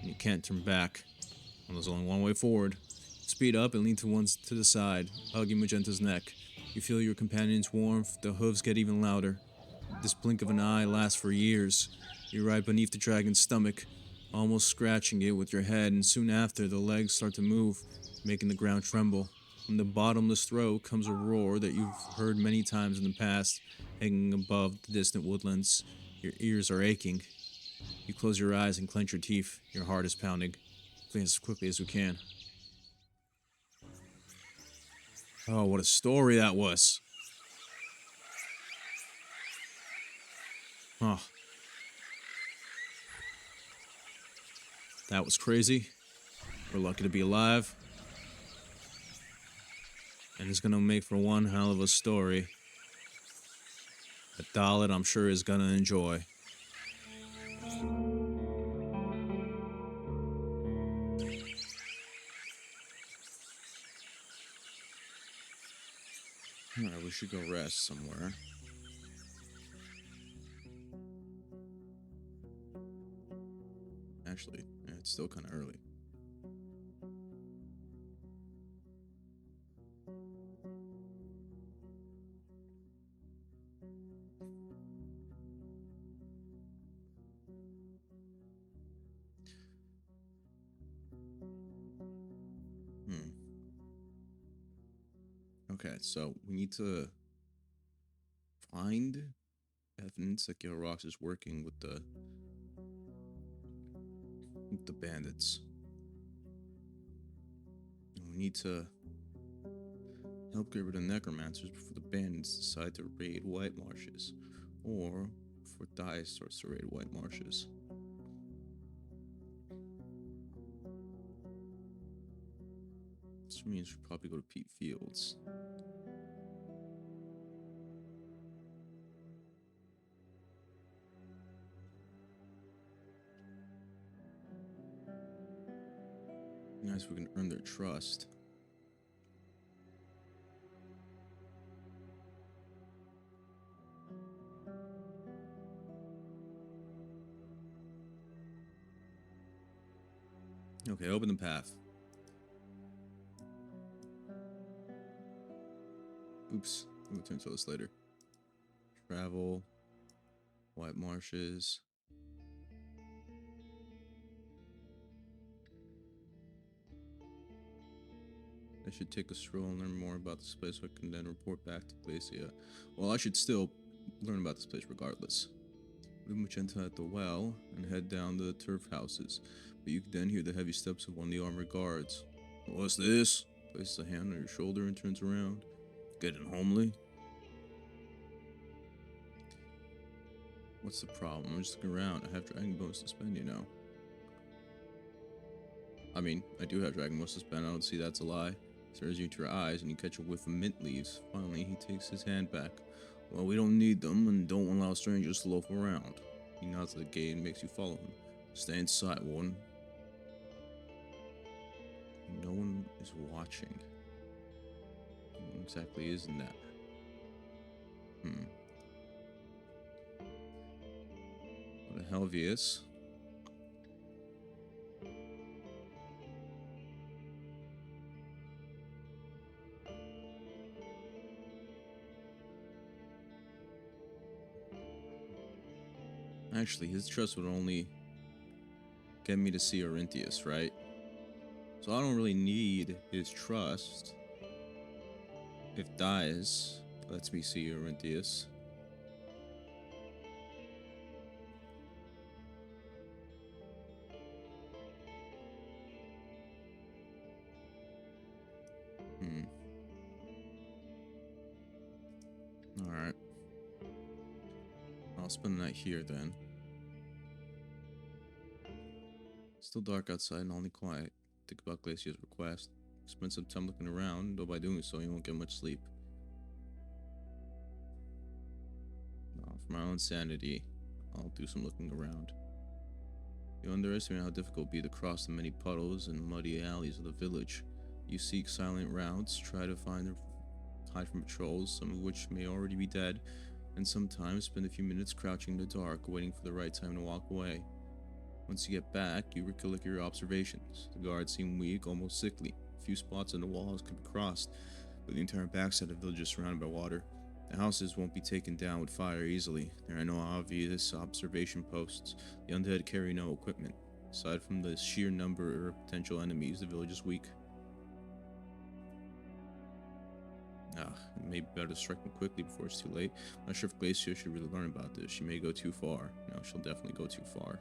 and you can't turn back. Well, there's only one way forward. Speed up and lean to the side, hugging Magenta's neck. You feel your companion's warmth, the hooves get even louder. This blink of an eye lasts for years. You ride beneath the dragon's stomach, almost scratching it with your head, and soon after the legs start to move, making the ground tremble. From the bottomless throat comes a roar that you've heard many times in the past, hanging above the distant woodlands. Your ears are aching. You close your eyes and clench your teeth. Your heart is pounding. Flee as quickly as you can. Oh, what a story that was. Oh, that was crazy. We're lucky to be alive. And it's gonna make for one hell of a story that Dalit, I'm sure, is gonna enjoy. Alright, we should go rest somewhere. Actually, yeah, it's still kind of early. Hmm. Okay, so we need to find evidence that Gilrox is working with the bandits. And we need to help get rid of necromancers before the bandits decide to raid White Marshes, or before Dice starts to raid White Marshes. This means we should probably go to Pete Fields. Nice, we can earn their trust. Okay, open the path. Oops, we'll return to this later. Travel, White Marshes. I should take a stroll and learn more about this place so I can then report back to Glacia. Well, I should still learn about this place regardless. Leave Magenta at the well and head down to the turf houses, but you can then hear the heavy steps of one of the armored guards. What's this? Places a hand on your shoulder and turns around. Getting homely? What's the problem? I'm just looking around. I have dragon bones to spend, you know. I mean, I do have dragon bones to spend. I don't see that's a lie. Stares you into your eyes and you catch a whiff of mint leaves. Finally, he takes his hand back. Well, we don't need them and don't allow strangers to loaf around. He nods at the gate and makes you follow him. Stay inside, Warden. No one is watching. What exactly isn't that? What a Helvius. Actually, his trust would only get me to see Orinthius, right? So I don't really need his trust. If Dies lets me see Orinthius. Alright. I'll spend the night here then. Still dark outside and only quiet. Think about Glacier's request. Spend some time looking around, though by doing so you won't get much sleep. For my own sanity, I'll do some looking around. You underestimate how difficult it will be to cross the many puddles and muddy alleys of the village. You seek silent routes, try to hide from patrols, some of which may already be dead, and sometimes spend a few minutes crouching in the dark, waiting for the right time to walk away. Once you get back, you recollect your observations. The guards seem weak, almost sickly. A few spots on the walls can be crossed, but the entire backside of the village is surrounded by water. The houses won't be taken down with fire easily. There are no obvious observation posts. The undead carry no equipment. Aside from the sheer number of potential enemies, the village is weak. It may be better to strike them quickly before it's too late. I'm not sure if Glacia should really learn about this. She may go too far. No, she'll definitely go too far.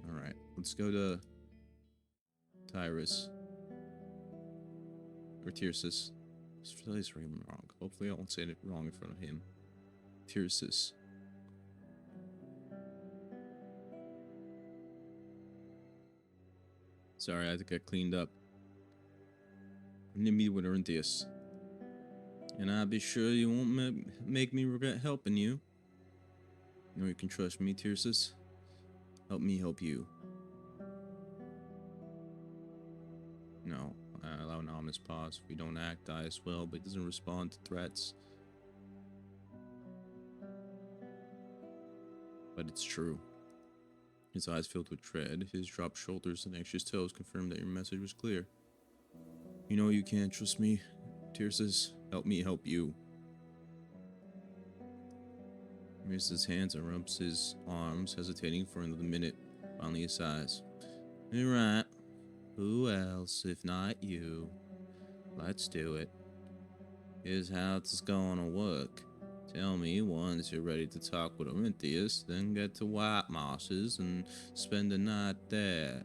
Alright, let's go to Tyrus. Or Tircis. I feel like it's wrong. Hopefully I won't say it wrong in front of him. Tircis. Sorry, I had to get cleaned up. Nimby with Orinthius. And I'll be sure you won't make me regret helping you. You know you can trust me, Tircis. Help me help you. No, I allow an ominous pause. If we don't act, die as well, but he doesn't respond to threats. But it's true. His eyes filled with dread, his dropped shoulders and anxious toes confirmed that your message was clear. You know you can't trust me, Tircis. Help me help you. He raises his hands and rubs his arms, hesitating for another minute. Finally he sighs. You're right. Who else if not you? Let's do it. Here's how it's gonna work. Tell me once you're ready to talk with Orinthius, then get to White Mosses and spend the night there.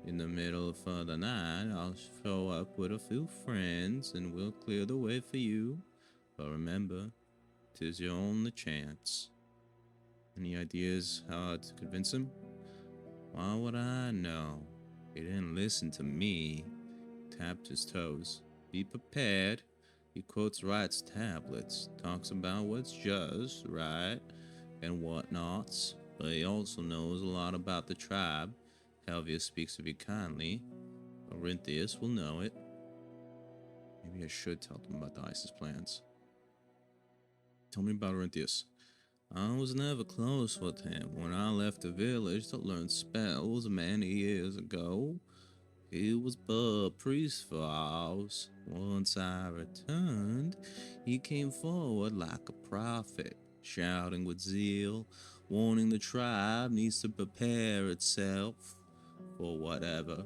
In the middle of the night, I'll show up with a few friends and we'll clear the way for you. But remember, 'tis your only chance. Any ideas how to convince him? Why would I know? He didn't listen to me. Tapped his toes. Be prepared. He quotes Wright's tablets, talks about what's just, right, and whatnots, but he also knows a lot about the tribe. Helvius speaks of you kindly. Orinthius will know it. Maybe I should tell them about the ISIS plans. Tell me about Orinthius. I was never close with him. When I left the village to learn spells many years ago, he was but a priest for ours. Once I returned, he came forward like a prophet, shouting with zeal, warning the tribe needs to prepare itself for whatever.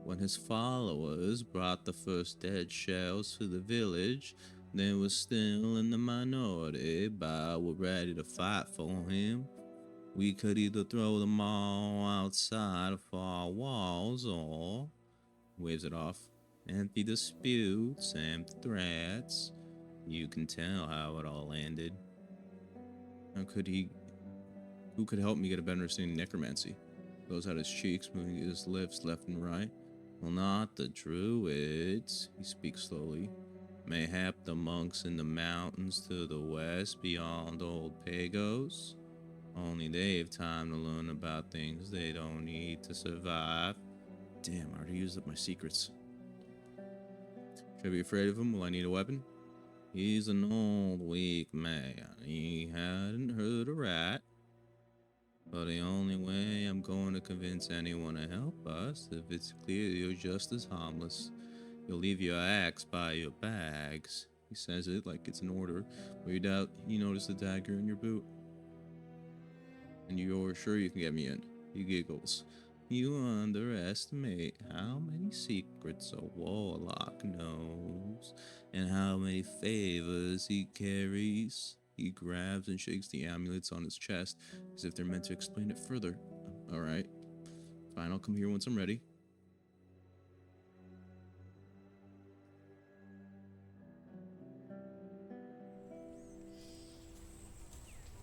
When his followers brought the first dead shells to the village, they were still in the minority, but were ready to fight for him. We could either throw them all outside of our walls or, waves it off, empty disputes and threats. You can tell how it all ended. Who could help me get a better understanding of necromancy? Blows out his cheeks, moving his lips left and right. Well, not the druids, he speaks slowly. Mayhap the monks in the mountains to the west beyond old Pagos. Only they've time to learn about things they don't need to survive. Damn, I already used up my secrets. Should I be afraid of him? Will I need a weapon? He's an old, weak man. He hadn't hurt a rat. But the only way I'm going to convince anyone to help us if it's clear you're just as harmless. You'll leave your axe by your bags. He says it like it's an order, but you doubt you notice the dagger in your boot. And you're sure you can get me in. He giggles. You underestimate how many secrets a warlock knows, and how many favors he carries. He grabs and shakes the amulets on his chest, as if they're meant to explain it further. Alright. Fine, I'll come here once I'm ready.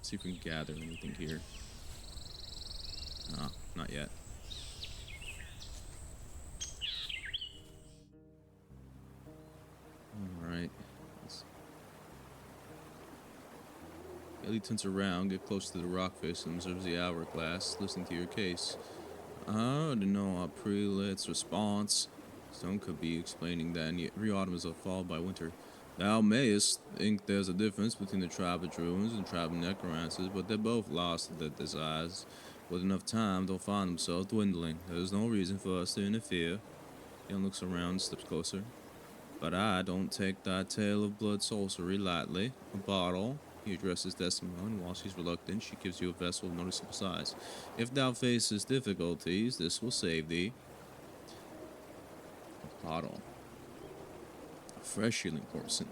See if we can gather anything here. No, not yet. Alright. Ellie turns around, get close to the rock face, and observes the hourglass, listening to your case. I don't know our prelate's response. Stone could be explaining that every autumn is followed by winter. Thou mayest think there's a difference between the tribe of Druids and the tribe of Necromancers, but they're both lost in their desires. With enough time, they'll find themselves dwindling. There's no reason for us to interfere. Ian looks around and steps closer. But I don't take thy tale of blood sorcery lightly. A bottle. He addresses Decima, and while she's reluctant, she gives you a vessel of noticeable size. If thou faces difficulties, this will save thee. A bottle. A fresh healing portion.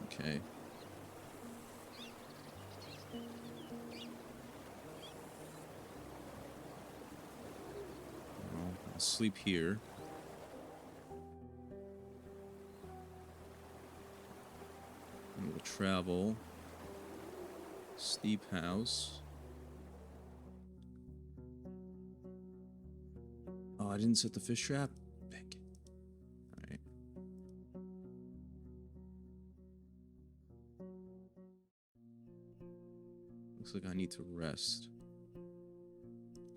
Okay. Well, I'll sleep here. And we'll travel. Steep house. Oh, I didn't set the fish trap. Dang it. Alright. Looks like I need to rest.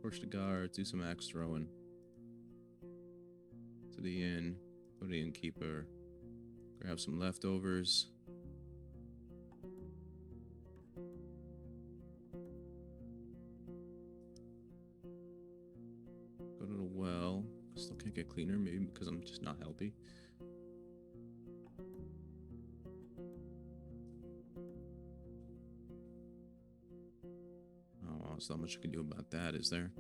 Push the guard, do some axe throwing. To the inn, go to the innkeeper, grab some leftovers. Go to the well. Still can't get cleaner, maybe because I'm just not healthy. Oh, well, there's not much I can do about that, is there?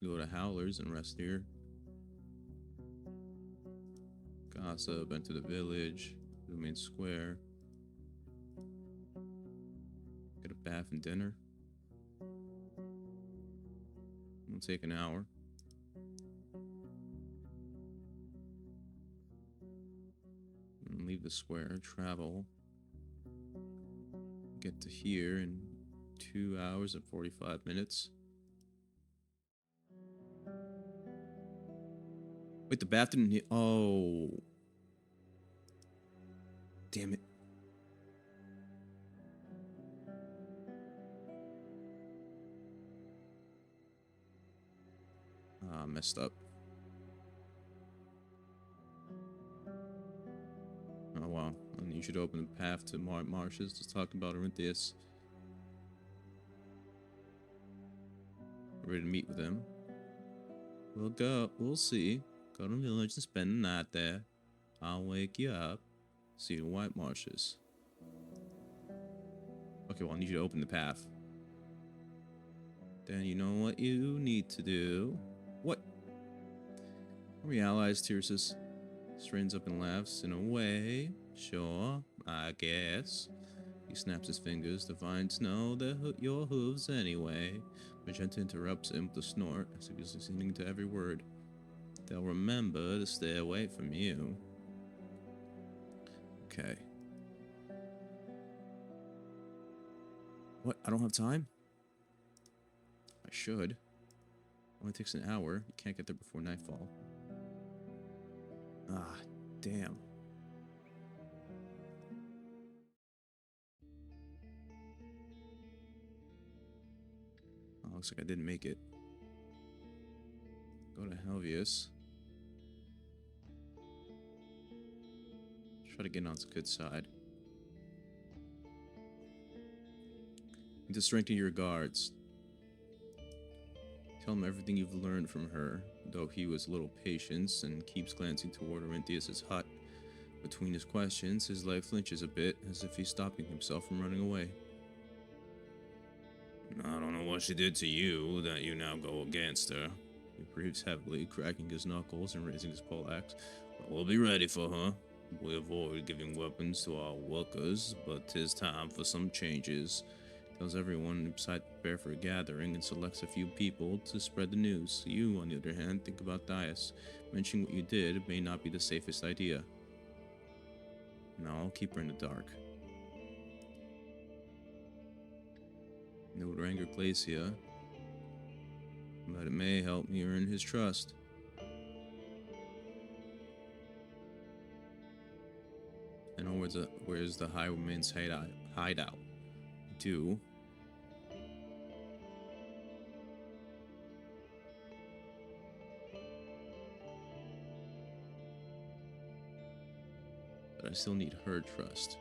Go to Howlers and rest here. Gossip, enter the village, the main square. Get a bath and dinner. It'll take an hour. And leave the square, travel. Get to here in 2 hours and 45 minutes. Wait, the bath didn't hit. Oh. Damn it. Ah, messed up. Oh, wow. And you should open the path to Marshes to talk about Orinthius. Ready to meet with him. We'll go. We'll see. Go to the village and spend the night there. I'll wake you up. See you in White Marshes. Okay, well, I need you to open the path. Then you know what you need to do. What? Are we allies, Tirsus? Straightens up and laughs. In a way. Sure, I guess. He snaps his fingers. The vines know they're your hooves anyway. Magenta interrupts him with a snort, as if he's listening to every word. They'll remember to stay away from you. Okay. What? I don't have time? I should. Only takes an hour. You can't get there before nightfall. Ah, damn. Oh, looks like I didn't make it. Go to Helvius. Try to get on the good side. Need to strengthen your guards. Tell him everything you've learned from her, though he was little patience and keeps glancing toward Orinthius' hut. Between his questions, his life flinches a bit, as if he's stopping himself from running away. I don't know what she did to you, that you now go against her. He breathes heavily, cracking his knuckles and raising his poleaxe. But we'll be ready for her. We avoid giving weapons to our workers, but 'tis time for some changes. Tells everyone inside to prepare for a gathering and selects a few people to spread the news. You, on the other hand, think about Dias. Mentioning what you did may not be the safest idea. No, I'll keep her in the dark. It would anger Glacia, but it may help me earn his trust. And where's the Highwayman's hideout? Do. but I still need her trust.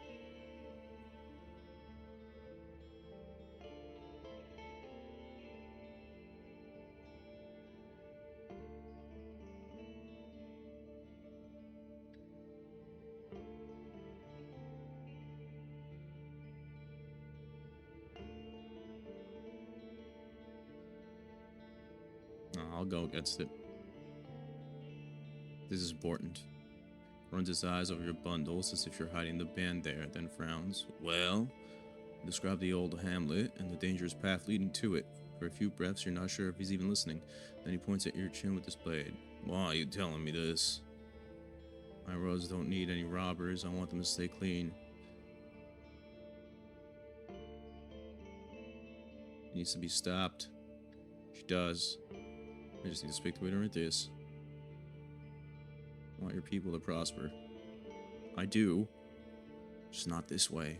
I'll go against it. This is important. Runs his eyes over your bundles as if you're hiding the band there, then frowns. Well, describe the old hamlet and the dangerous path leading to it. For a few breaths, you're not sure if he's even listening. Then he points at your chin with his blade. Why are you telling me this? My roads don't need any robbers. I want them to stay clean. It needs to be stopped. She does. I just need to speak to her right this. I want your people to prosper. I do. Just not this way.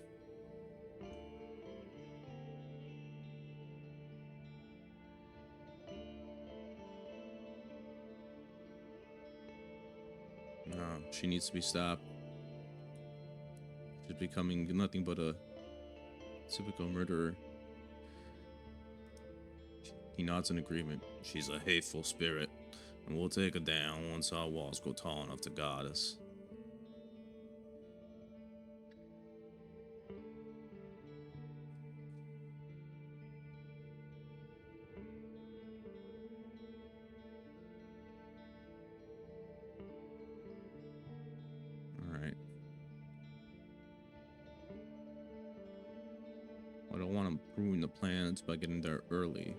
No, she needs to be stopped. She's becoming nothing but a typical murderer. He nods in agreement. She's a hateful spirit, and we'll take her down once our walls grow tall enough to guard us. Alright. I don't want to ruin the plans by getting there early.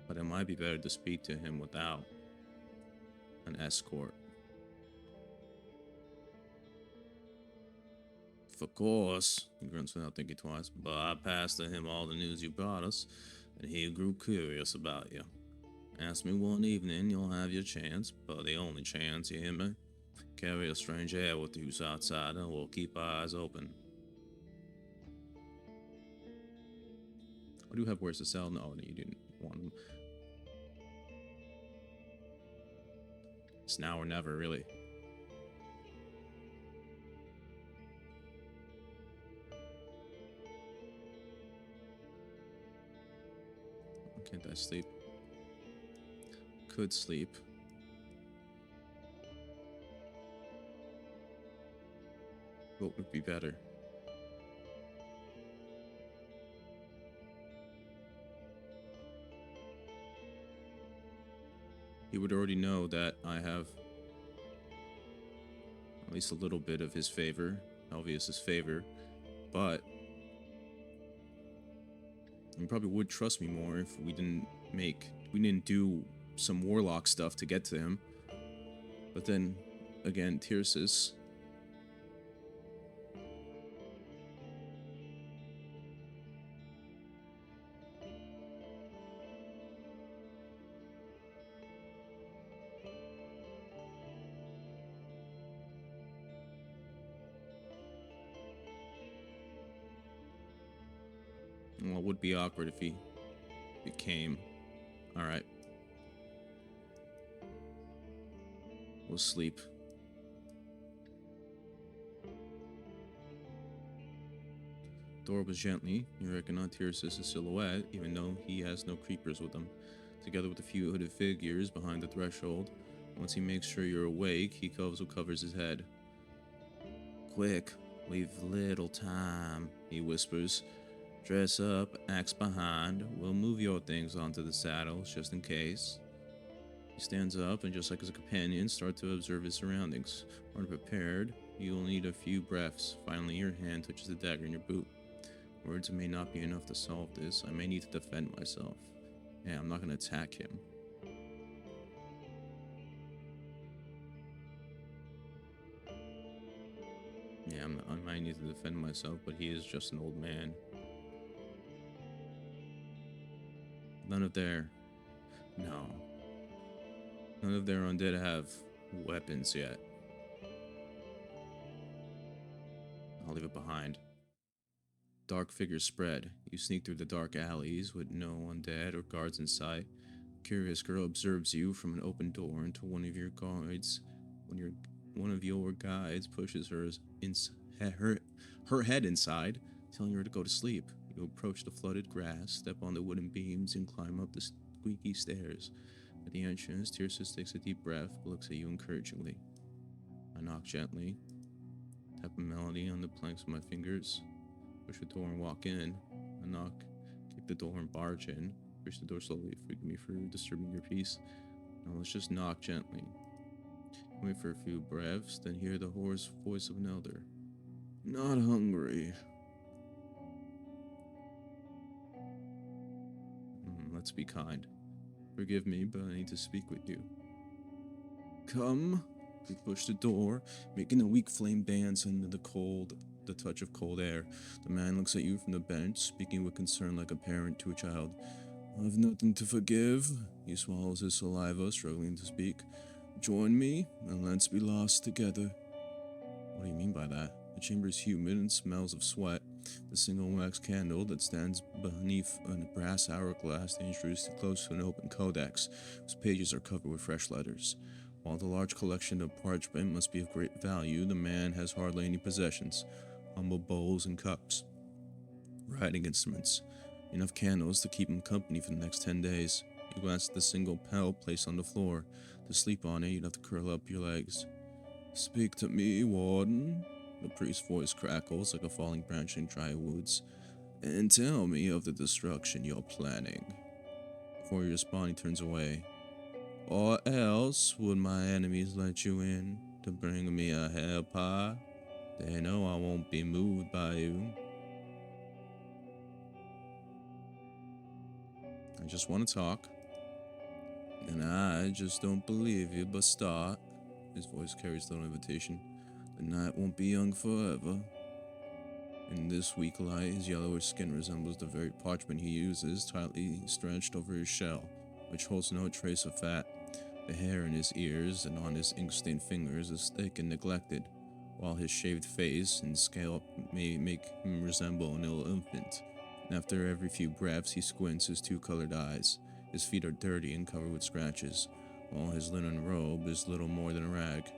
But it might be better to speak to him without an escort. Of course, he grunts without thinking twice, but I passed to him all the news you brought us, and he grew curious about you. Ask me one evening, you'll have your chance, but the only chance, you hear me? Carry a strange air with you, outsider, we'll keep our eyes open. I do have where's to sell? No, you didn't want them. It's now or never, really. Can't I sleep? Could sleep. What would be better? He would already know that I have at least a little bit of his favor, Elvius's favor, but he probably would trust me more if we didn't do some warlock stuff to get to him. But then, again, Tircis. Well, it would be awkward if he came. Alright. We'll sleep. Door opens gently. You recognize Tircis' silhouette, even though he has no creepers with him. Together with a few hooded figures behind the threshold. Once he makes sure you're awake, he covers his head. Quick, we've little time, he whispers. Dress up, axe behind. We'll move your things onto the saddles, just in case. He stands up and, just like his companion, starts to observe his surroundings. Unprepared, you'll need a few breaths. Finally, your hand touches the dagger in your boot. Words may not be enough to solve this. I may need to defend myself. Yeah, I'm not going to attack him. Yeah, I might need to defend myself, but he is just an old man. None of their undead have weapons yet. I'll leave it behind. Dark figures spread. You sneak through the dark alleys with no undead or guards in sight. Curious girl observes you from an open door until one of your guards one of your guides pushes her head inside, telling her to go to sleep. You approach the flooded grass, step on the wooden beams, and climb up the squeaky stairs. At the entrance, Tirsa takes a deep breath but looks at you encouragingly. I knock gently, tap a melody on the planks with my fingers, push the door and walk in. I knock, kick the door and barge in, push the door slowly, forgive me for disturbing your peace. Now let's just knock gently. Wait for a few breaths, then hear the hoarse voice of an elder. Not hungry. Let's be kind. Forgive me, but I need to speak with you. Come. You push the door, making a weak flame dance under the touch of cold air. The man looks at you from the bench, speaking with concern like a parent to a child. I've nothing to forgive. He swallows his saliva, struggling to speak. Join me, and let's be lost together. What do you mean by that? The chamber is humid and smells of sweat. The single wax candle that stands beneath a brass hourglass dangerously close to an open codex, whose pages are covered with fresh letters. While the large collection of parchment must be of great value, the man has hardly any possessions. Humble bowls and cups. Writing instruments. Enough candles to keep him company for the next 10 days. You glance at the single pail placed on the floor. To sleep on it, you'd have to curl up your legs. Speak to me, Warden. The priest's voice crackles like a falling branch in dry woods. And tell me of the destruction you're planning. Before you respond, he turns away. Or else would my enemies let you in to bring me a hair pie? They know I won't be moved by you. I just want to talk. And I just don't believe you, but start. His voice carries little invitation. The night won't be young forever. In this weak light, his yellowish skin resembles the very parchment he uses, tightly stretched over his shell, which holds no trace of fat. The hair in his ears and on his ink-stained fingers is thick and neglected, while his shaved face and scalp may make him resemble an ill infant. And after every few breaths, he squints his two-colored eyes. His feet are dirty and covered with scratches, while his linen robe is little more than a rag.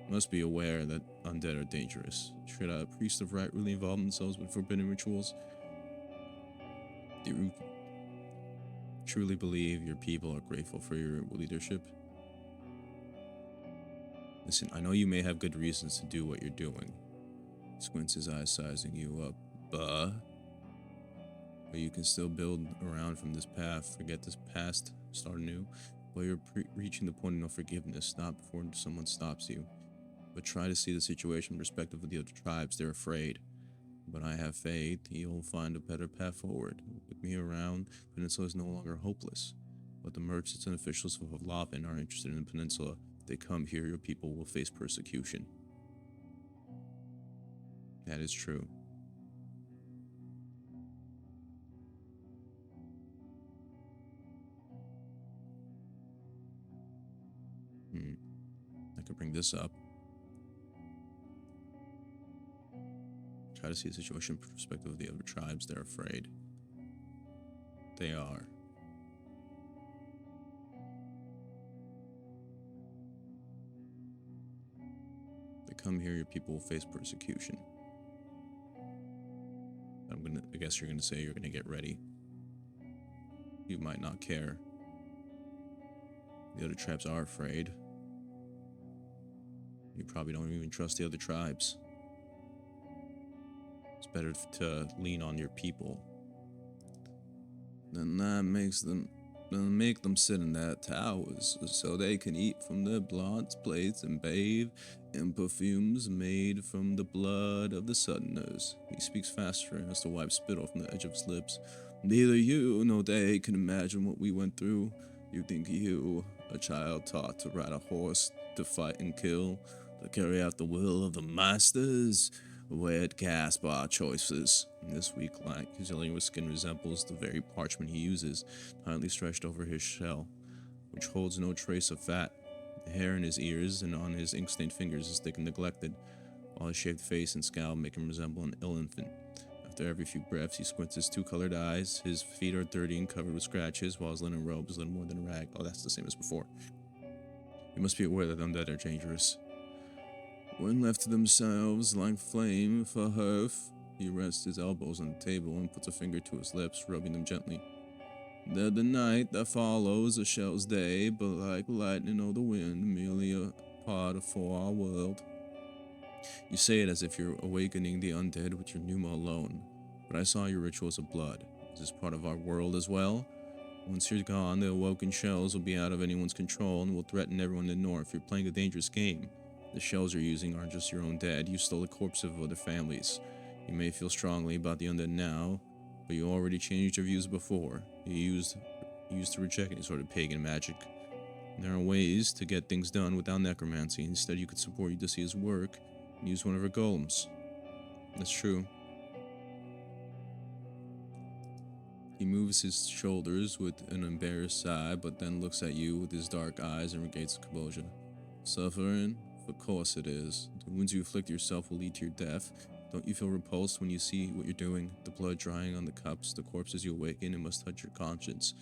Must be aware that undead are dangerous. Should a priest of right really involve themselves with forbidden rituals? Do you truly believe your people are grateful for your leadership? Listen, I know you may have good reasons to do what you're doing. Squints his eyes, sizing you up. But you can still build around from this path. Forget this past, start anew. But you're reaching the point of no forgiveness. Not before someone stops you. But try to see the situation from the perspective of the other tribes. They're afraid. But I have faith you'll find a better path forward. With me around, the peninsula is no longer hopeless. But the merchants and officials of Lavan are interested in the peninsula. If they come here, your people will face persecution. That is true. I could bring this up. Try to see the situation from the perspective of the other tribes. They're afraid. They are. If they come here, your people will face persecution. I guess you're gonna say you're gonna get ready. You might not care. The other tribes are afraid. You probably don't even trust the other tribes. It's better to lean on your people. Then that make them sit in their towers so they can eat from their bronze plates and bathe in perfumes made from the blood of the Southerners. He speaks faster and has to wipe spittle from the edge of his lips. Neither you nor they can imagine what we went through. You think you, a child taught to ride a horse, to fight and kill, to carry out the will of the masters, would gasp our choices. In this weak light, his yellowish skin resembles the very parchment he uses, tightly stretched over his shell, which holds no trace of fat. The hair in his ears and on his ink-stained fingers is thick and neglected, while his shaved face and scalp make him resemble an ill infant. After every few breaths, he squints his two-colored eyes. His feet are dirty and covered with scratches, while his linen robe is little more than a rag. Oh, that's the same as before. You must be aware that undead are dangerous. When left to themselves, like flame for hearth, he rests his elbows on the table and puts a finger to his lips, rubbing them gently. They're the night that follows a shell's day, but like lightning or the wind, merely a part of our world. You say it as if you're awakening the undead with your pneuma alone, but I saw your rituals of blood. Is this part of our world as well? Once you're gone, the awoken shells will be out of anyone's control and will threaten everyone in the north. You're playing a dangerous game. The shells you're using aren't just your own dead. You stole the corpses of other families. You may feel strongly about the undead now, but you already changed your views before. You used to reject any sort of pagan magic. There are ways to get things done without necromancy. Instead, you could support Odysseus' work and use one of her golems. That's true. He moves his shoulders with an embarrassed sigh, but then looks at you with his dark eyes and regains composure. Suffering? Of course it is. The wounds you inflict yourself will lead to your death. Don't you feel repulsed when you see what you're doing? The blood drying on the cups, the corpses you awaken, it must touch your conscience.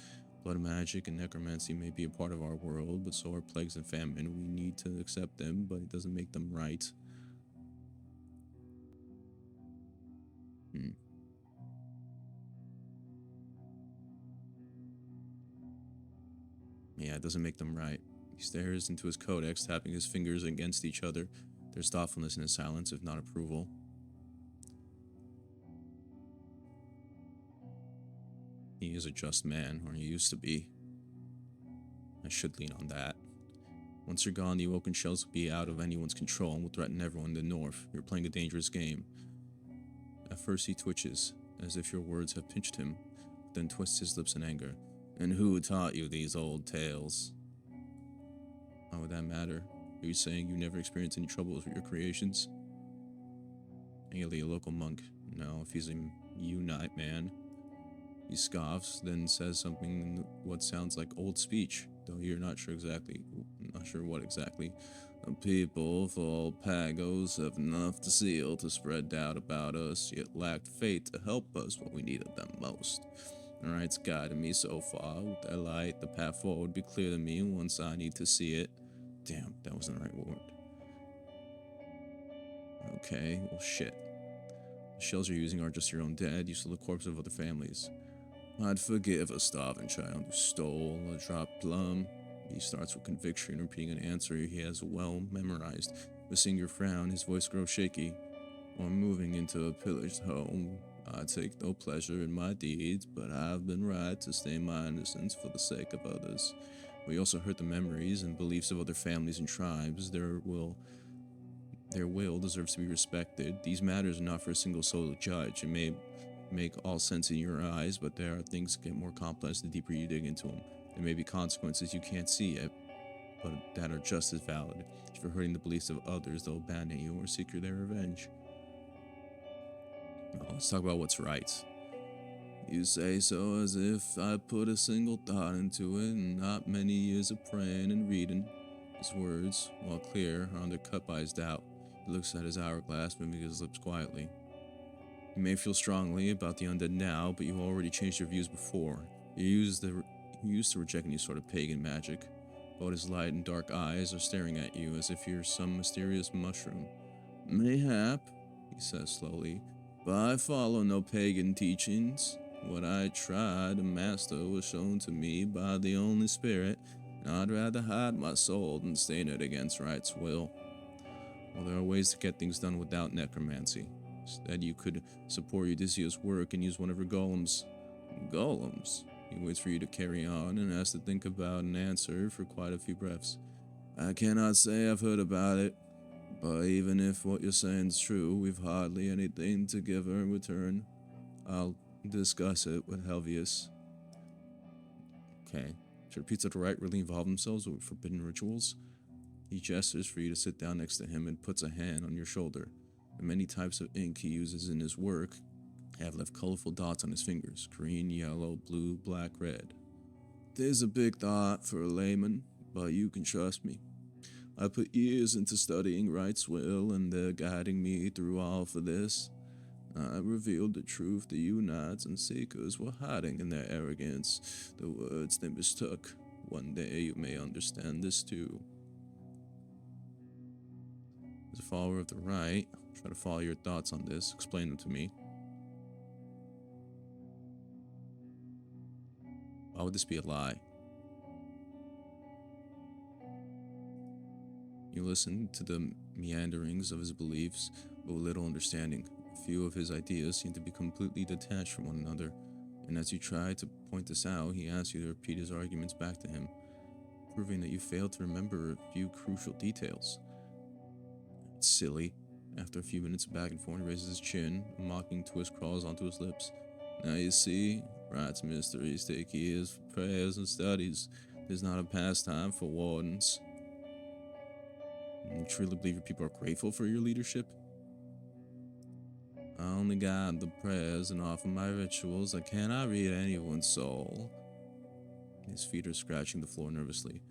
Blood magic and necromancy may be a part of our world, but so are plagues and famine. We need to accept them, but it doesn't make them right. Yeah, it doesn't make them right. He stares into his codex, tapping his fingers against each other. There's thoughtfulness in his silence, if not approval. He is a just man, or he used to be. I should lean on that. Once you're gone, the awoken shells will be out of anyone's control and will threaten everyone in the north. You're playing a dangerous game. At first he twitches, as if your words have pinched him, but then twists his lips in anger. And who taught you these old tales? How would that matter? Are you saying you never experienced any troubles with your creations? Ailey, a local monk. No, if he's a Unite man. He scoffs, then says something in what sounds like old speech, though you're not sure what exactly. The people of all Pagos have enough to seal to spread doubt about us, yet lacked faith to help us when we needed them most. The right's guided me so far. With their light, the path forward would be clear to me once I need to see it. Damn, that wasn't the right word. Okay, well shit. The shells you're using aren't just your own dead, you stole the corpses of other families. I'd forgive a starving child who stole a dropped plum. He starts with conviction, repeating an answer he has well memorized. Seeing your frown, his voice grows shaky. Or moving into a pillaged home. I take no pleasure in my deeds, but I've been right to stain my innocence for the sake of others. We also hurt the memories and beliefs of other families and tribes. Their will deserves to be respected. These matters are not for a single soul to judge. It may make all sense in your eyes, but there are things that get more complex the deeper you dig into them. There may be consequences you can't see yet, but that are just as valid. If you're hurting the beliefs of others, they'll abandon you or seek their revenge. Well, let's talk about what's right. You say so as if I put a single thought into it and not many years of praying and reading. His words, while clear, are undercut by his doubt. He looks at his hourglass, moving his lips quietly. You may feel strongly about the undead now, but you already changed your views before. You used to reject any sort of pagan magic. Both his light and dark eyes are staring at you as if you're some mysterious mushroom. Mayhap, he says slowly, but I follow no pagan teachings. What I try to master was shown to me by the only spirit, and I'd rather hide my soul than stain it against right's will. Well, there are ways to get things done without necromancy. Instead, you could support Odysseus' work and use one of her golems. Golems? He waits for you to carry on and has to think about an answer for quite a few breaths. I cannot say I've heard about it, but even if what you're saying is true, we've hardly anything to give her in return. I'll discuss it with Helvius. Okay. Should pizza to right really involve themselves with forbidden rituals? He gestures for you to sit down next to him and puts a hand on your shoulder. The many types of ink he uses in his work have left colorful dots on his fingers: green, yellow, blue, black, red. There's a big thought for a layman, but you can trust me. I put years into studying Right's will, and they're guiding me through all for this. I revealed the truth the Unites and Seekers were hiding in their arrogance, the words they mistook. One day you may understand this too. As a follower of the right, try to follow your thoughts on this. Explain them to me. Why would this be a lie? You listen to the meanderings of his beliefs, but with little understanding. A few of his ideas seem to be completely detached from one another, and as you try to point this out, he asks you to repeat his arguments back to him, proving that you failed to remember a few crucial details. It's silly. After a few minutes of back and forth, he raises his chin, a mocking twist crawls onto his lips. Now you see, Rat's mysteries take years for prayers and studies. There's not a pastime for wardens. You truly believe your people are grateful for your leadership? I only guide the prayers and offer my rituals. I cannot read anyone's soul. His feet are scratching the floor nervously.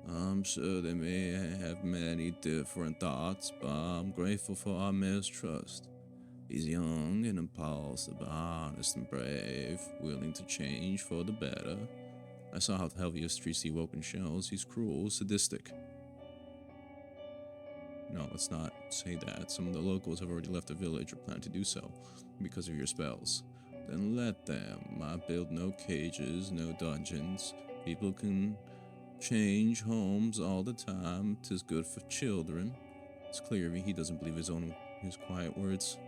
I'm sure they may have many different thoughts, but I'm grateful for our mayor's trust. He's young and impulsive, but honest and brave, willing to change for the better. I saw how heavy his streets he open shells. He's cruel, sadistic. No, let's not say that. Some of the locals have already left the village or plan to do so because of your spells. Then let them. I build no cages, no dungeons. People can change homes all the time. 'Tis good for children. It's clear he doesn't believe his quiet words.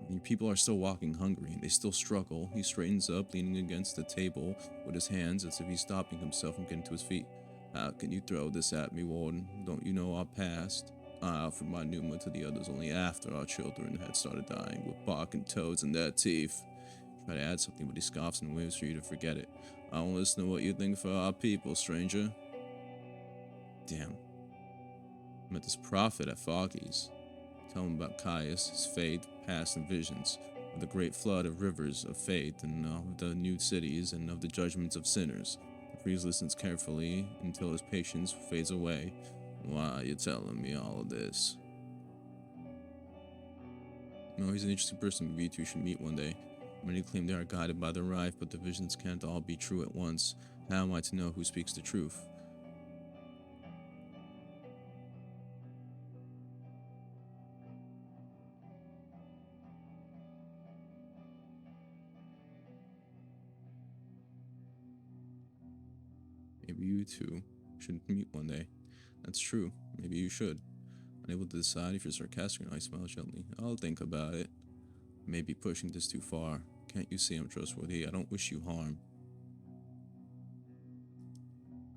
Your people are still walking hungry. They still struggle. He straightens up, leaning against the table with his hands as if he's stopping himself from getting to his feet. How can you throw this at me, Warden? Don't you know our past? I offered my Numa to the others only after our children had started dying with bark and toads in their teeth. Try to add something, but he scoffs and waves for you to forget it. I won't listen to what you think for our people, stranger. Damn. I met this prophet at Foggy's. Tell him about Caius, his faith, past, and visions, of the great flood of rivers of faith, and of the new cities, and of the judgments of sinners. The priest listens carefully until his patience fades away. Why are you telling me all of this? No, he's an interesting person. Maybe you two should meet one day. Many claim they are guided by the right, but the visions can't all be true at once. How am I to know who speaks the truth? Maybe you two should meet one day. That's true. Maybe you should. Unable to decide if you're sarcastic or not, I smile gently. I'll think about it. Maybe pushing this too far. Can't you see I'm trustworthy? I don't wish you harm.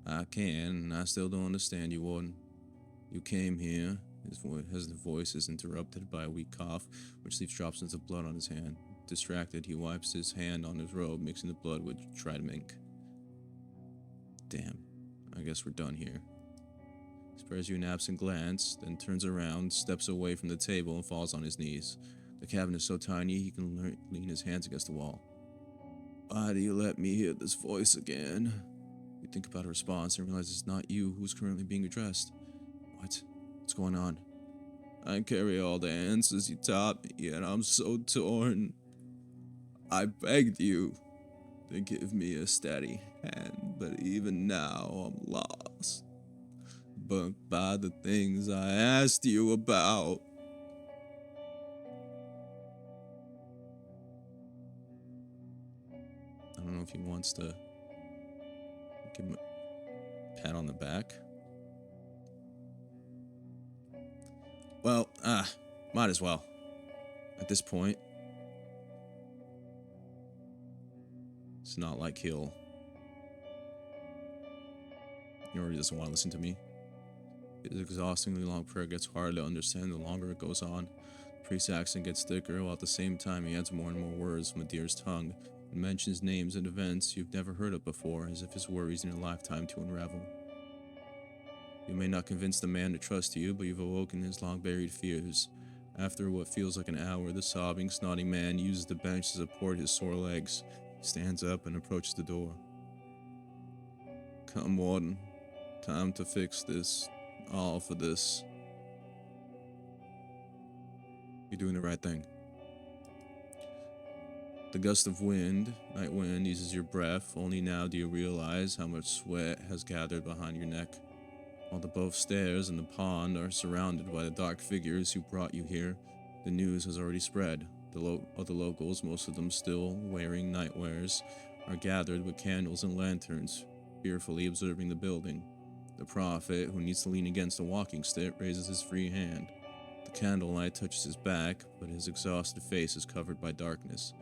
I can, and I still don't understand you, Warden. You came here. His voice is interrupted by a weak cough, which leaves drops of blood on his hand. Distracted, he wipes his hand on his robe, mixing the blood with dried ink. Damn, I guess we're done here. He spares you an absent glance, then turns around, steps away from the table, and falls on his knees. The cabin is so tiny he can lean his hands against the wall. Why do you let me hear this voice again? You think about a response and realize it's not you who's currently being addressed. What? What's going on? I carry all the answers you taught me, and I'm so torn. I begged you to give me a steady hand, but even now I'm lost. But by the things I asked you about. I don't know if he wants to give him a pat on the back. Well, might as well. At this point, it's not like he'll. He already doesn't want to listen to me. His exhaustingly long prayer gets harder to understand the longer it goes on. The priest's accent gets thicker, while at the same time he adds more and more words from a deer's tongue and mentions names and events you've never heard of before, as if his worries need a lifetime to unravel. You may not convince the man to trust you, but you've awoken his long-buried fears. After what feels like an hour, the sobbing, snotty man uses the bench to support his sore legs. He stands up and approaches the door. Come, Warden. Time to fix this. All for this. You're doing the right thing. The gust of wind, night wind, eases your breath. Only now do you realize how much sweat has gathered behind your neck. While the both stairs and the pond are surrounded by the dark figures who brought you here, the news has already spread. The locals, most of them still wearing nightwears, are gathered with candles and lanterns, fearfully observing the building. The prophet, who needs to lean against a walking stick, raises his free hand. The candlelight touches his back, but his exhausted face is covered by darkness.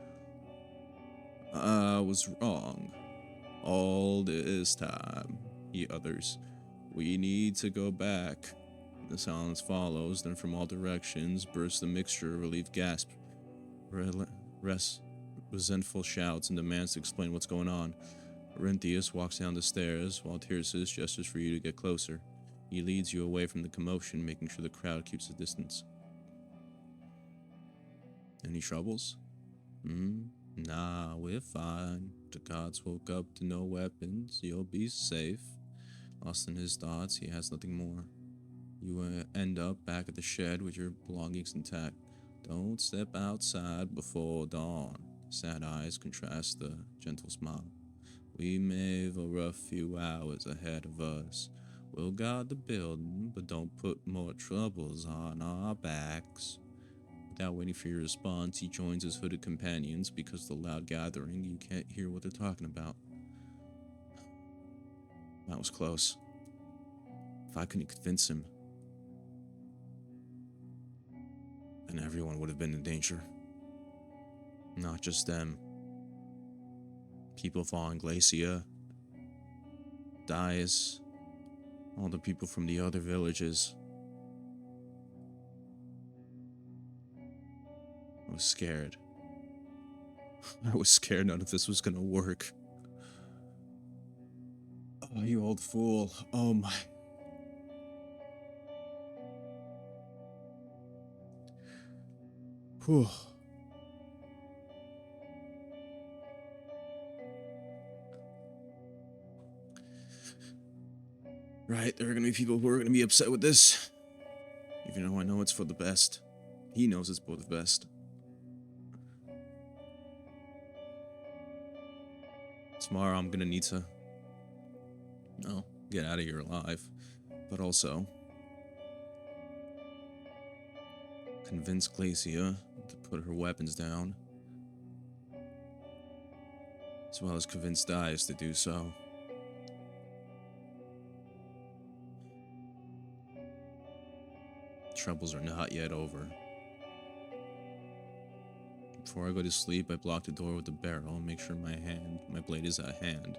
I was wrong. All this time, he utters. We need to go back. The silence follows, then from all directions bursts a mixture of relieved gasps, resentful shouts, and demands to explain what's going on. Orinthius walks down the stairs, while Tircis gestures for you to get closer. He leads you away from the commotion, making sure the crowd keeps a distance. Any troubles? Nah, we're fine. The gods woke up to no weapons. You'll be safe. Lost in his thoughts, he has nothing more. You end up back at the shed with your belongings intact. Don't step outside before dawn. Sad eyes contrast the gentle smile. We may have a rough few hours ahead of us. We'll guard the building, but don't put more troubles on our backs. Without waiting for your response, he joins his hooded companions. Because of the loud gathering, you can't hear what they're talking about. That was close. If I couldn't convince him, then everyone would have been in danger. Not just them. People following Glacia, Dias, all the people from the other villages. I was scared. I was scared none of this was gonna work. Oh, you old fool. Oh my. Whew. Right, there are gonna be people who are gonna be upset with this. Even though I know it's for the best. He knows it's for the best. Tomorrow I'm gonna need to, get out of here alive. But also convince Glacia to put her weapons down. As well as convince Dias to do so. Troubles are not yet over. Before I go to sleep, I block the door with the barrel and make sure my blade is at hand.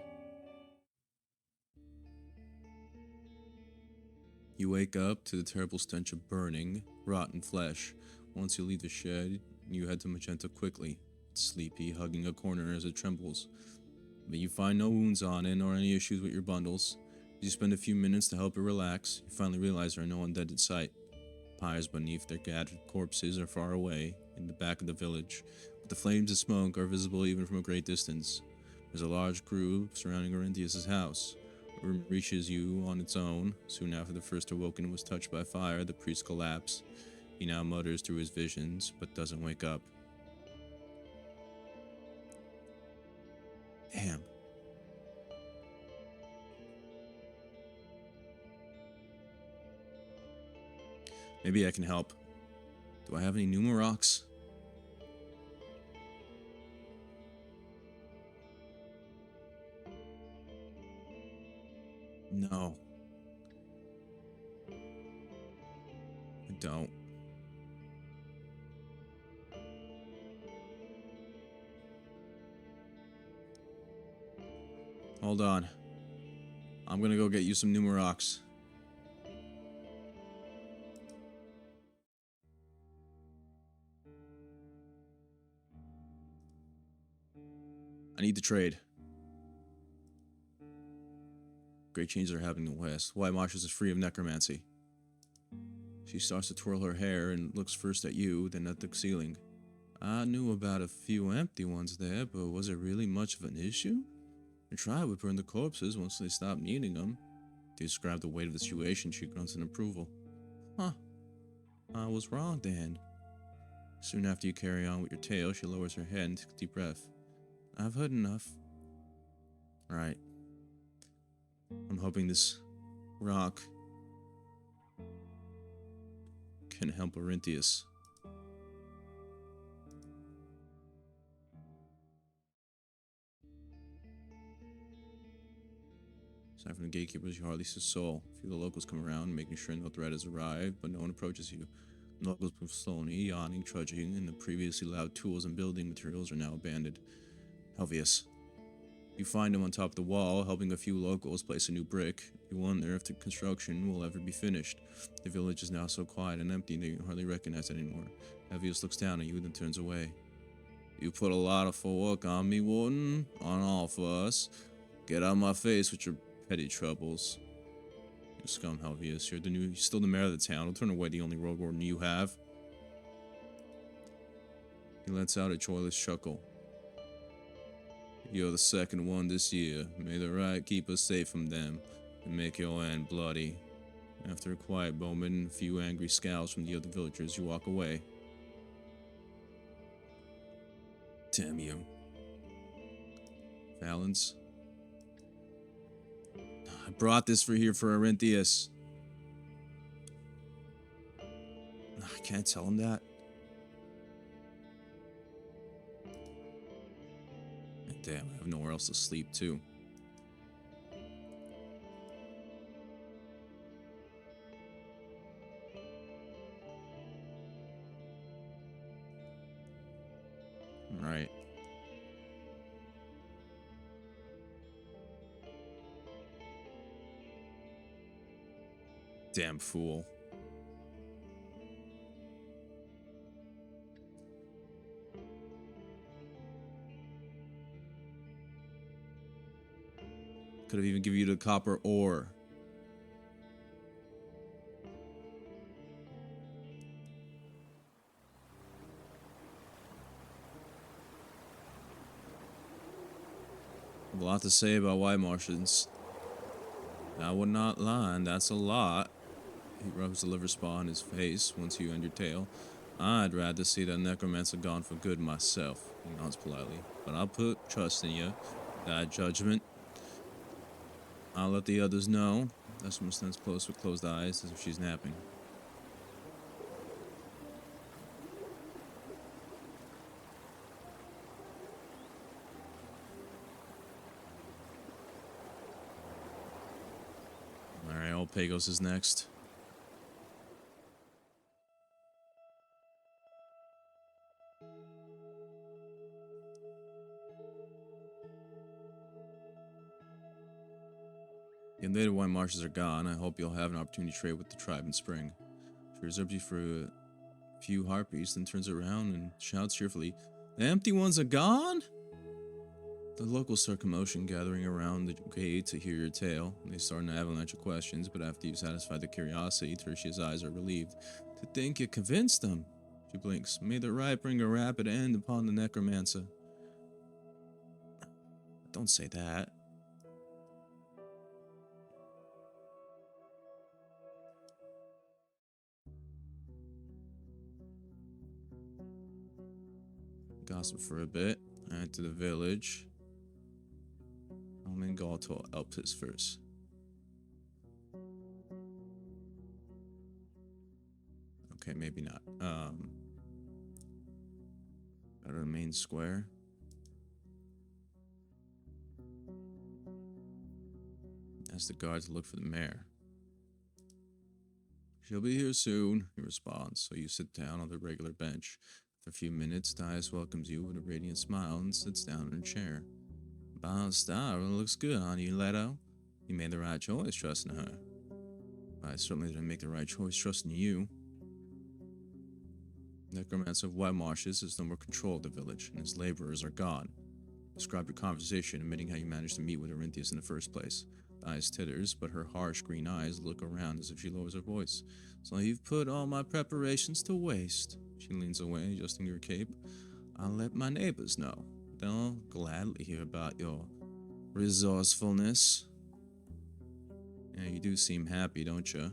You wake up to the terrible stench of burning, rotten flesh. Once you leave the shed, you head to Magenta quickly. It's sleepy, hugging a corner as it trembles. But you find no wounds on it or any issues with your bundles. As you spend a few minutes to help it relax, you finally realize there are no undead in sight. Pyres beneath their gathered corpses are far away, in the back of the village, but the flames of smoke are visible even from a great distance. There's a large group surrounding Orinthius' house. The room reaches you on its own. Soon after the first awoken was touched by fire, the priest collapsed. He now mutters through his visions, but doesn't wake up. Damn. Maybe I can help. Do I have any Numerox? No. I don't. Hold on. I'm gonna go get you some Numerox. I need to trade. Great changes are happening in the West. White Marshes is free of necromancy. She starts to twirl her hair and looks first at you, then at the ceiling. I knew about a few empty ones there, but was it really much of an issue? The tribe would burn the corpses once they stopped needing them. To describe the weight of the situation, she grunts in approval. Huh. I was wrong then. Soon after you carry on with your tale, she lowers her head and takes a deep breath. I've heard enough. Right. I'm hoping this rock can help Orinthius. Aside from the gatekeepers, you hardly see a soul. A few of the locals come around, making sure no threat has arrived, but no one approaches you. The locals move slowly, yawning, trudging, and the previously loud tools and building materials are now abandoned. Helvius. You find him on top of the wall, helping a few locals place a new brick. You wonder if the construction will ever be finished. The village is now so quiet and empty that you can hardly recognize it anymore. Helvius looks down at you, then turns away. You put a lot of work on me, Warden. On all of us. Get out of my face with your petty troubles. You scum, Helvius. You're still the mayor of the town. Don't turn away the only road warden you have. He lets out a joyless chuckle. You're the second one this year. May the right keep us safe from them, and make your end bloody. After a quiet moment and a few angry scowls from the other villagers, you walk away. Damn you. Valens. I brought this for Orinthius. I can't tell him that. Damn, I have nowhere else to sleep, too. Alright. Damn fool. Could have even given you the copper ore. A lot to say about white Martians. I would not lie, and that's a lot. He rubs the liver spot on his face once you end your tale. I'd rather see that necromancer gone for good myself, he nods politely. But I'll put trust in you. That judgment. I'll let the others know. Esma stands close with closed eyes as if she's napping. Alright, old Pagos is next. The invaded white marshes are gone. I hope you'll have an opportunity to trade with the tribe in spring. She reserves you for a few harpies, then turns around and shouts cheerfully, "The empty ones are gone?" The locals start commotion, gathering around the gate to hear your tale. They start an avalanche of questions, but after you've satisfied their curiosity, Tertia's eyes are relieved. To think you convinced them. She blinks. May the right bring a rapid end upon the necromancer. Don't say that. Gossip for a bit. I enter the village. I'm in go to Elpis first. Okay, maybe not. Go to the main square. Ask the guard to look for the mayor. She'll be here soon, he responds, so you sit down on the regular bench. After a few minutes, Dias welcomes you with a radiant smile and sits down in her chair. Star, it looks good on you, Leto. You made the right choice trusting her. I certainly didn't make the right choice trusting you. Necromancer of White Marshes has no more control of the village, and his laborers are gone. Describe your conversation, admitting how you managed to meet with Orinthius in the first place. Dias titters, but her harsh green eyes look around as if she lowers her voice. So you've put all my preparations to waste. She leans away, adjusting her cape. I'll let my neighbors know. They'll gladly hear about your resourcefulness. Yeah, you do seem happy, don't you?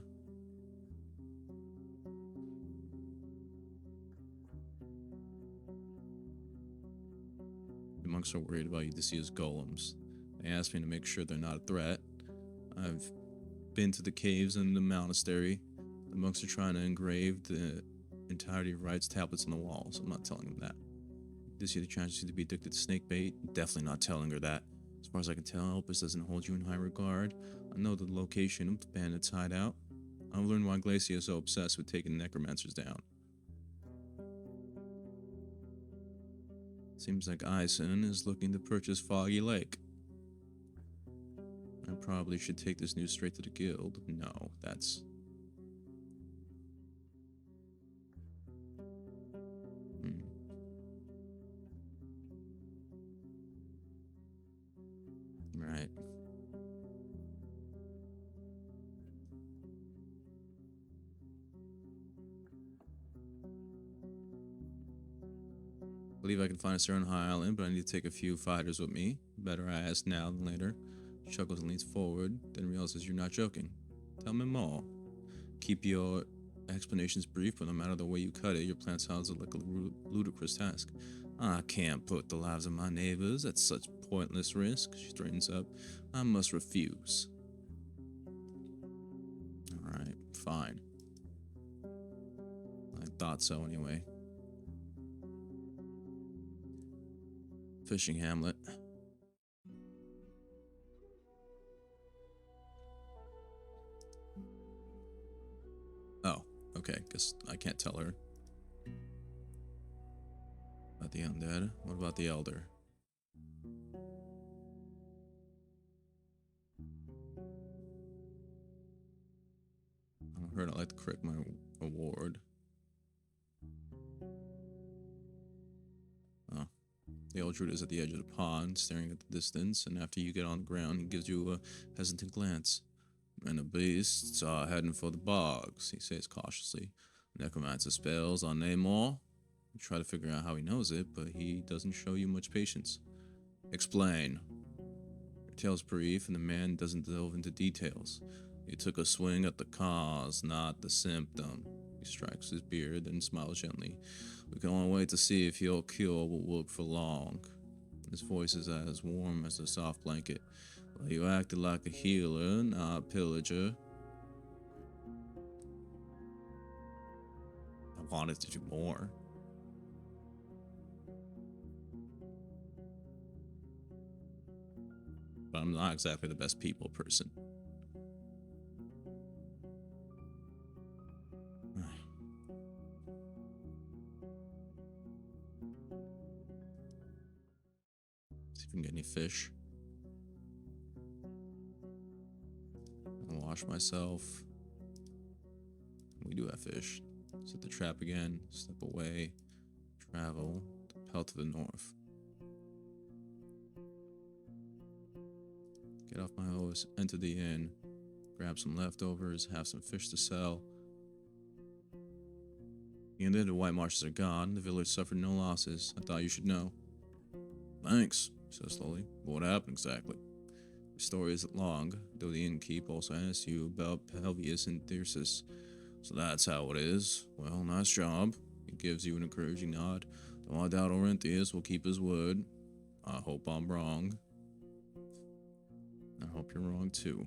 The monks are worried about Odysseus' golems. They asked me to make sure they're not a threat. I've been to the caves and the monastery. The The monks are trying to engrave the entirety of Riot's tablets on the walls. I'm not telling them that. This year the challenge seems to be addicted to snake bait. Definitely not telling her that. As far as I can tell, Opus doesn't hold you in high regard. I know the location of the bandits' hideout. I've learned why Glacia is so obsessed with taking necromancers down. Seems like Ison is looking to purchase Foggy Lake. I probably should take this news straight to the guild. No, that's... Right. I believe I can find a certain high island, but I need to take a few fighters with me. Better I ask now than later. She chuckles and leans forward, then realizes you're not joking. Tell me more. Keep your explanations brief, but no matter the way you cut it, your plan sounds like a ludicrous task. I can't put the lives of my neighbors at such pointless risk, she straightens up. I must refuse. Alright, fine. I thought so anyway. Fishing hamlet. Oh, okay, guess I can't tell her. About the undead? What about the elder? I heard I like to correct my award. Oh. The old druid is at the edge of the pond, staring at the distance, and after you get on the ground, he gives you a hesitant glance. And the beasts are heading for the bogs, he says cautiously. Necromancer spells on Namor. You try to figure out how he knows it, but he doesn't show you much patience. Explain. Your tale's brief, and the man doesn't delve into details. He took a swing at the cause, not the symptom. He strikes his beard and smiles gently. We can only wait to see if your cure will work for long. His voice is as warm as a soft blanket. Well, you acted like a healer, not a pillager. I wanted to do more. But I'm not exactly the best people person. See if we can get any fish. I'll wash myself. We do have fish. Set the trap again. Step away. Travel. Pell to the north. Get off my horse. Enter the inn. Grab some leftovers. Have some fish to sell. The white marshes are gone. The village suffered no losses. I thought you should know. Thanks, he says slowly. But what happened exactly? The story isn't long, though the innkeep also asks you about Pelvius and Thyrsis. So that's how it is. Well, nice job. He gives you an encouraging nod. Though I doubt Orinthius will keep his word. I hope I'm wrong. I hope you're wrong too.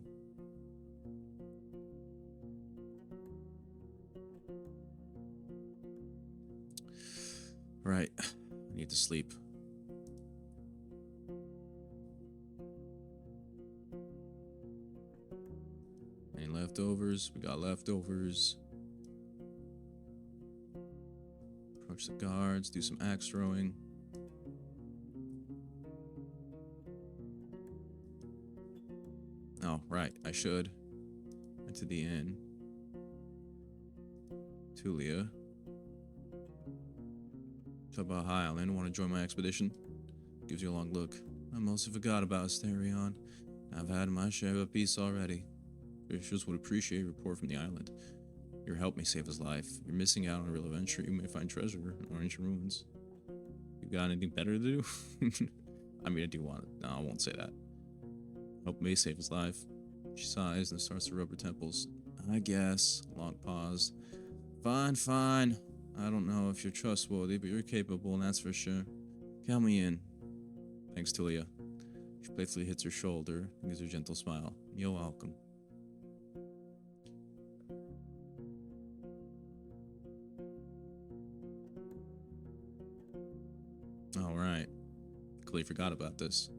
Right. I need to sleep. Any leftovers? We got leftovers. Approach the guards, do some axe throwing. Oh, right, I should. Into the inn. Tulia. Talk about High Island. Want to join my expedition? Gives you a long look. I mostly forgot about Asterion. I've had my share of peace already. Officials would appreciate a report from the island. Your help may save his life. You're missing out on a real adventure. You may find treasure in ancient ruins. You got anything better to do? I mean, I do want it. No, I won't say that. Hope may save his life. She sighs and starts to rub her temples. I guess. A long pause. Fine, fine. I don't know if you're trustworthy, but you're capable, and that's for sure. Count me in. Thanks, Tulia. She playfully hits her shoulder and gives her a gentle smile. You're welcome. practically forgot about this.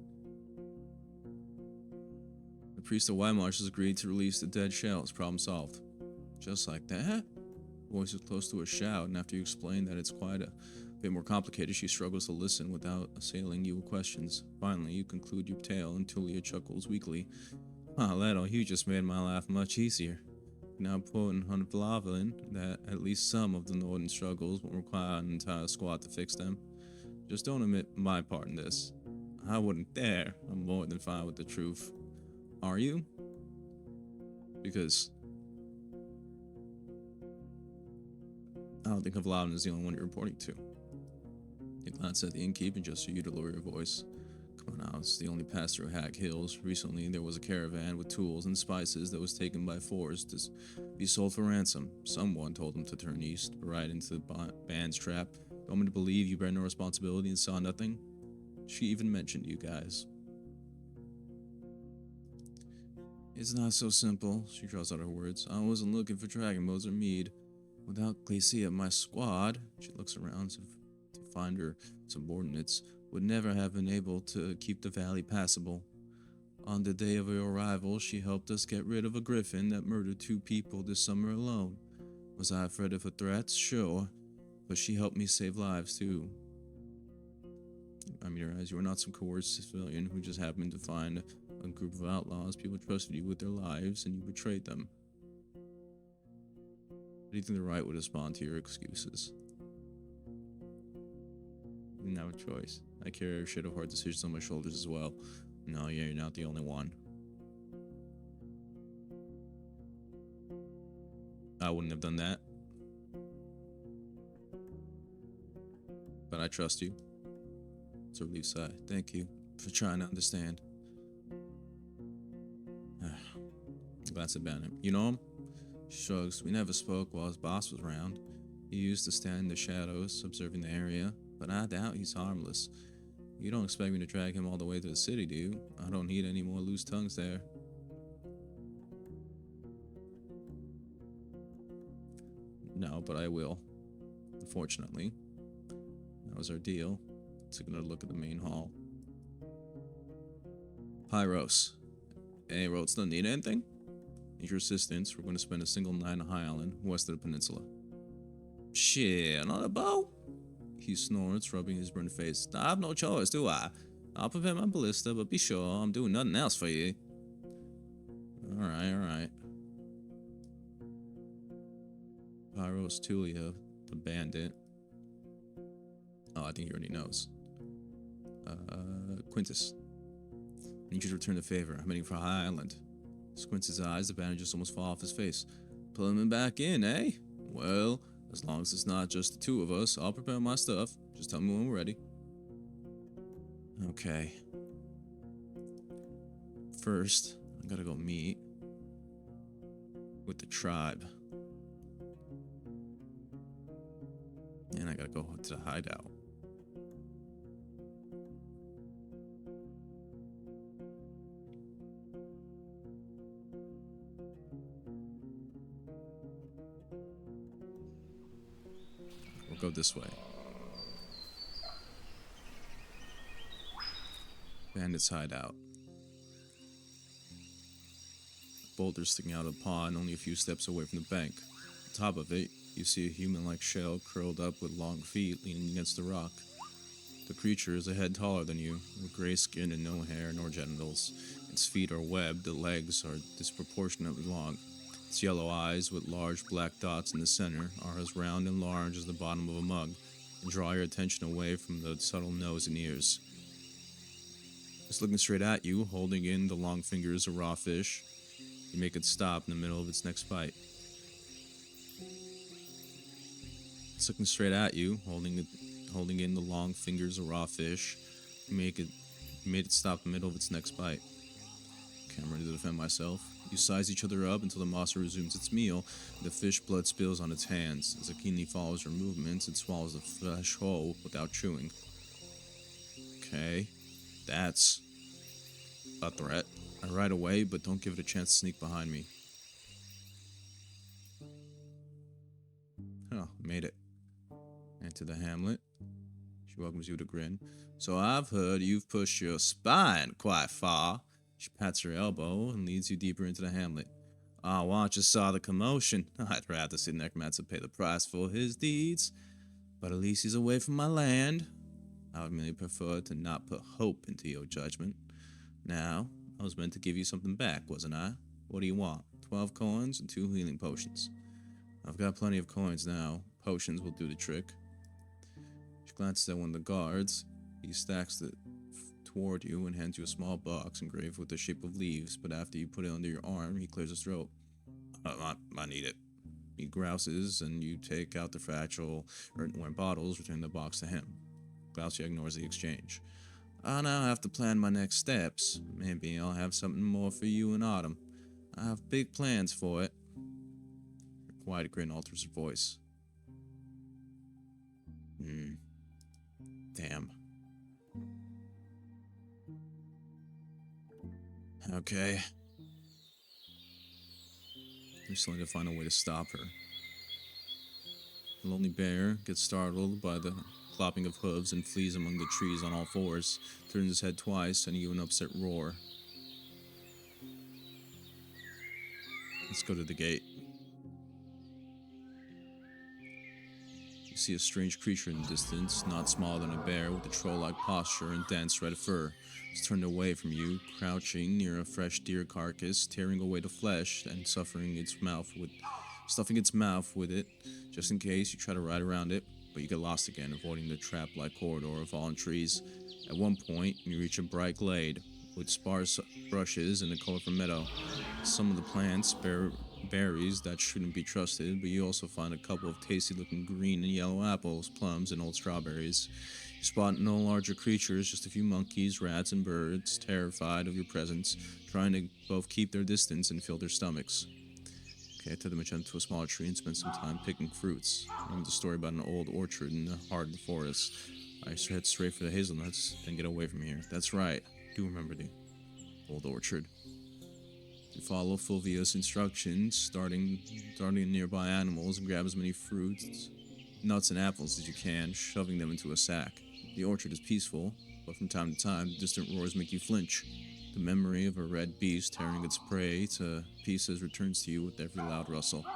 The priest of Whitemarsh has agreed to release the dead shells. Problem solved. Just like that? Voice is close to a shout, and after you explain that it's quite a bit more complicated, she struggles to listen without assailing you with questions. Finally, you conclude your tale, and Tulia chuckles weakly. Ah, Leto, you just made my life much easier. Now important on Vlavelin that at least some of the Northern struggles won't require an entire squad to fix them. Just don't admit my part in this. I wouldn't dare. I'm more than fine with the truth. Are you? Because I don't think Vlavelin is the only one you're reporting to. You glance at the innkeep and gesture you to lower your voice. Come on now, it's the only pass-through Hack Hills. Recently, there was a caravan with tools and spices that was taken by force to be sold for ransom. Someone told them to turn east, right into the band's trap. You want me to believe you bear no responsibility and saw nothing? She even mentioned you guys. It's not so simple, she draws out her words. I wasn't looking for Dragon Bows or Mead. Without Glacia, my squad, she looks around to find her subordinates, would never have been able to keep the valley passable. On the day of her arrival, she helped us get rid of a griffin that murdered 2 people this summer alone. Was I afraid of her threats? Sure. But she helped me save lives, too. I mean, realize you were not some coerced civilian who just happened to find a group of outlaws. People trusted you with their lives, and you betrayed them. Do you think the right would respond to your excuses? You didn't have a choice. I carry a shit of hard decisions on my shoulders as well. No, yeah, you're not the only one. I wouldn't have done that. But I trust you. It's a relief sigh. Thank you for trying to understand. Glance at Bannon. You know him? She shrugs. We never spoke while his boss was around. He used to stand in the shadows, observing the area, but I doubt he's harmless. You don't expect me to drag him all the way to the city, do you? I don't need any more loose tongues there. No, but I will. Unfortunately. That was our deal. Took another look at the main hall. Pyros. Hey, Rhodes, don't need anything? Need your assistance. We're going to spend a single night on High Island, west of the peninsula. Shit, on a boat? He snorts, rubbing his burned face. I have no choice, do I? I'll prepare my ballista, but be sure I'm doing nothing else for you. Alright. Pyros Tulia, the bandit. Oh, I think he already knows. Quintus. I need you to return the favor. I'm heading for High Island. Squints his eyes, the bandages almost fall off his face. Pull him back in, eh? Well, as long as it's not just the 2 of us, I'll prepare my stuff. Just tell me when we're ready. Okay. First, I gotta go meet with the tribe. And I gotta go to the hideout. We'll go this way. Bandits hideout. Boulders sticking out of the pond only a few steps away from the bank. On top of it, you see a human-like shell curled up with long feet leaning against the rock. The creature is a head taller than you, with gray skin and no hair nor genitals. Its feet are webbed, the legs are disproportionately long. Its yellow eyes, with large black dots in the center, are as round and large as the bottom of a mug, and draw your attention away from the subtle nose and ears. It's looking straight at you, holding in the long fingers of raw fish. You make it stop in the middle of its next bite. It's looking straight at you, holding in the long fingers of raw fish. You made it stop in the middle of its next bite. Okay, I'm ready to defend myself. You size each other up until the monster resumes its meal, and the fish blood spills on its hands. As it keenly follows your movements, it swallows the flesh whole without chewing. Okay, that's a threat. I ride away, but don't give it a chance to sneak behind me. Oh, made it. Enter the hamlet. She welcomes you with a grin. So I've heard you've pushed your spine quite far. She pats her elbow and leads you deeper into the hamlet. Ah, once you saw the commotion. I'd rather see Necromancer pay the price for his deeds. But at least he's away from my land. I would merely prefer to not put hope into your judgment. Now, I was meant to give you something back, wasn't I? What do you want? 12 coins and 2 healing potions. I've got plenty of coins now. Potions will do the trick. She glances at one of the guards. He stacks it toward you and hands you a small box engraved with the shape of leaves, but after you put it under your arm, he clears his throat. I need it. He grouses, and you take out the fragile earthenware bottles, return the box to him. Glaucia ignores the exchange. I now have to plan my next steps. Maybe I'll have something more for you in autumn. I have big plans for it. Her quiet grin alters her voice. Damn. Okay. You're still need to find a way to stop her. The lonely bear gets startled by the clopping of hooves and flees among the trees on all fours, turns his head twice, sending you an upset roar. Let's go to the gate. You see a strange creature in the distance, not smaller than a bear, with a troll-like posture and dense red fur. It's turned away from you, crouching near a fresh deer carcass, tearing away the flesh and stuffing its mouth with it, just in case you try to ride around it, but you get lost again, avoiding the trap-like corridor of fallen trees. At one point, you reach a bright glade, with sparse brushes and a colorful meadow. Some of the plants bear berries that shouldn't be trusted, but you also find a couple of tasty-looking green and yellow apples, plums, and old strawberries. You spot no larger creatures, just a few monkeys, rats, and birds, terrified of your presence, trying to both keep their distance and fill their stomachs. Okay, I took the magenta to a smaller tree and spent some time picking fruits. Remember the story about an old orchard in the heart of the forest. I head straight for the hazelnuts, then get away from here. That's right, I do remember the old orchard. You follow Fulvia's instructions, starting nearby animals and grab as many fruits, nuts, and apples as you can, shoving them into a sack. The orchard is peaceful, but from time to time, distant roars make you flinch. The memory of a red beast tearing its prey to pieces returns to you with every loud rustle.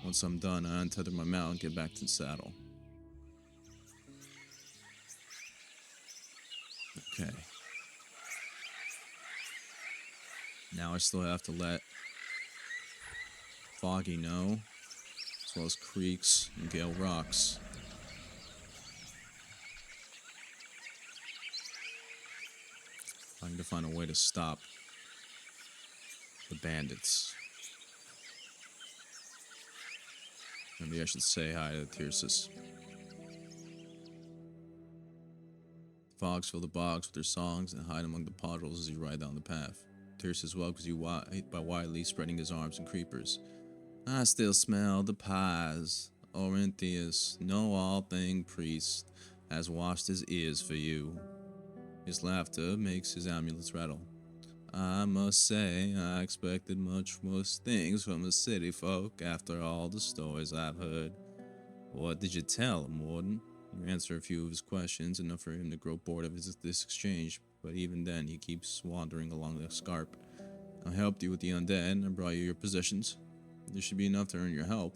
Once I'm done, I untether my mount and get back to the saddle. Okay. Now I still have to let Foggy know, as well as Creeks and Gale Rocks. I need to find a way to stop the bandits. Maybe I should say hi to Tircis. Fogs fill the bogs with their songs and hide among the puddles as you ride down the path. Tircis welcomes you by widely spreading his arms and creepers. I still smell the pies. Orinthius, know all thing priest, has washed his ears for you. His laughter makes his amulets rattle. I must say, I expected much worse things from the city folk after all the stories I've heard. What did you tell him, Warden? You answer a few of his questions, enough for him to grow bored of this exchange, but even then he keeps wandering along the scarp. I helped you with the undead and brought you your possessions. This should be enough to earn your help.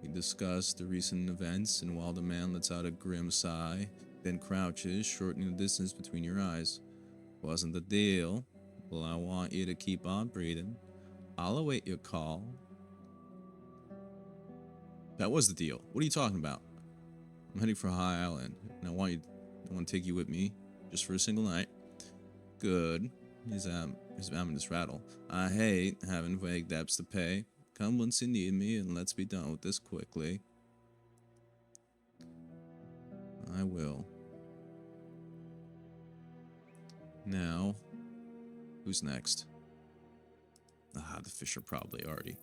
We discuss the recent events, and while the man lets out a grim sigh, then crouches, shortening the distance between your eyes. Wasn't the deal? Well, I want you to keep on breathing. I'll await your call. That was the deal. What are you talking about? I'm heading for High Island, and I want to take you with me, just for a single night. Good. His ominous rattle. I hate having vague debts to pay. Come once you need me, and let's be done with this quickly. I will. Now, who's next? The fish are probably already.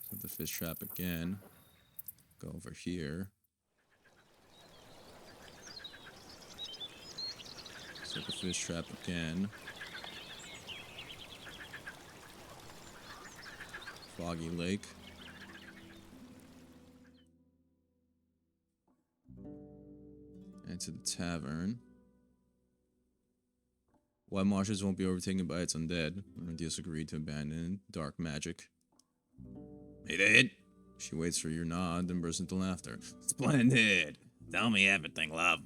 Set the fish trap again. Go over here. Set the fish trap again. Foggy Lake. Head to the tavern. White marshes won't be overtaken by its undead. Ardias agreed to abandon dark magic. Hey, Dad. She waits for your nod, then bursts into laughter. Splendid! Tell me everything, love.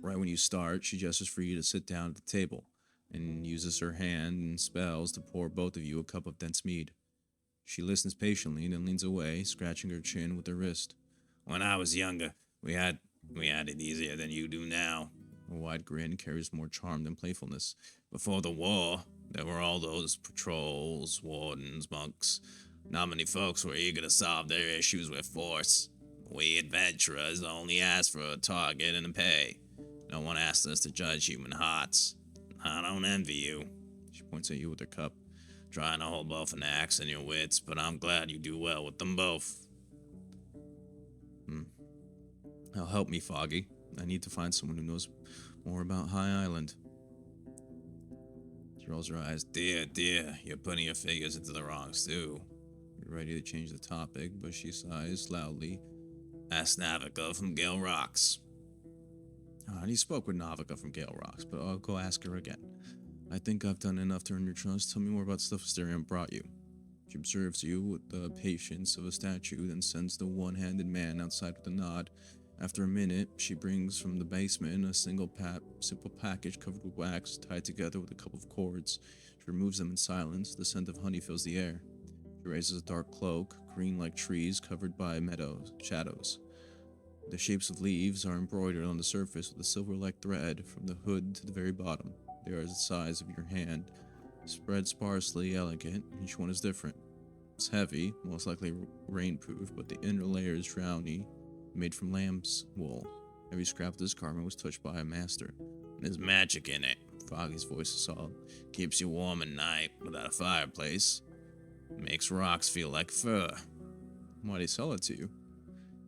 Right when you start, she gestures for you to sit down at the table, and uses her hand and spells to pour both of you a cup of dense mead. She listens patiently, then leans away, scratching her chin with her wrist. When I was younger, we had it easier than you do now. A wide grin carries more charm than playfulness. Before the war, there were all those patrols, wardens, monks. Not many folks were eager to solve their issues with force. We adventurers only asked for a target and a pay. No one asked us to judge human hearts. I don't envy you. She points at you with her cup. Trying to hold both an axe and your wits, but I'm glad you do well with them both. Now help me, Foggy. I need to find someone who knows more about High Island. She rolls her eyes. Dear, you're putting your fingers into the wrong stew. You're ready to change the topic, but she sighs loudly. Ask Navica from Gale Rocks. He spoke with Navica from Gale Rocks, but I'll go ask her again. I think I've done enough to earn your trust. Tell me more about stuff Asterion brought you. She observes you with the patience of a statue, then sends the one-handed man outside with a nod. After a minute, she brings from the basement a simple package covered with wax, tied together with a couple of cords. She removes them in silence. The scent of honey fills the air. She raises a dark cloak, green like trees covered by shadows. The shapes of leaves are embroidered on the surface with a silver-like thread from the hood to the very bottom. They are the size of your hand, spread sparsely, elegant. Each one is different. It's heavy, most likely rainproof, but the inner layer is drowny, made from lamb's wool. Every scrap of this garment was touched by a master. There's magic in it. Foggy's voice is solid. Keeps you warm at night without a fireplace. Makes rocks feel like fur. Why'd he sell it to you?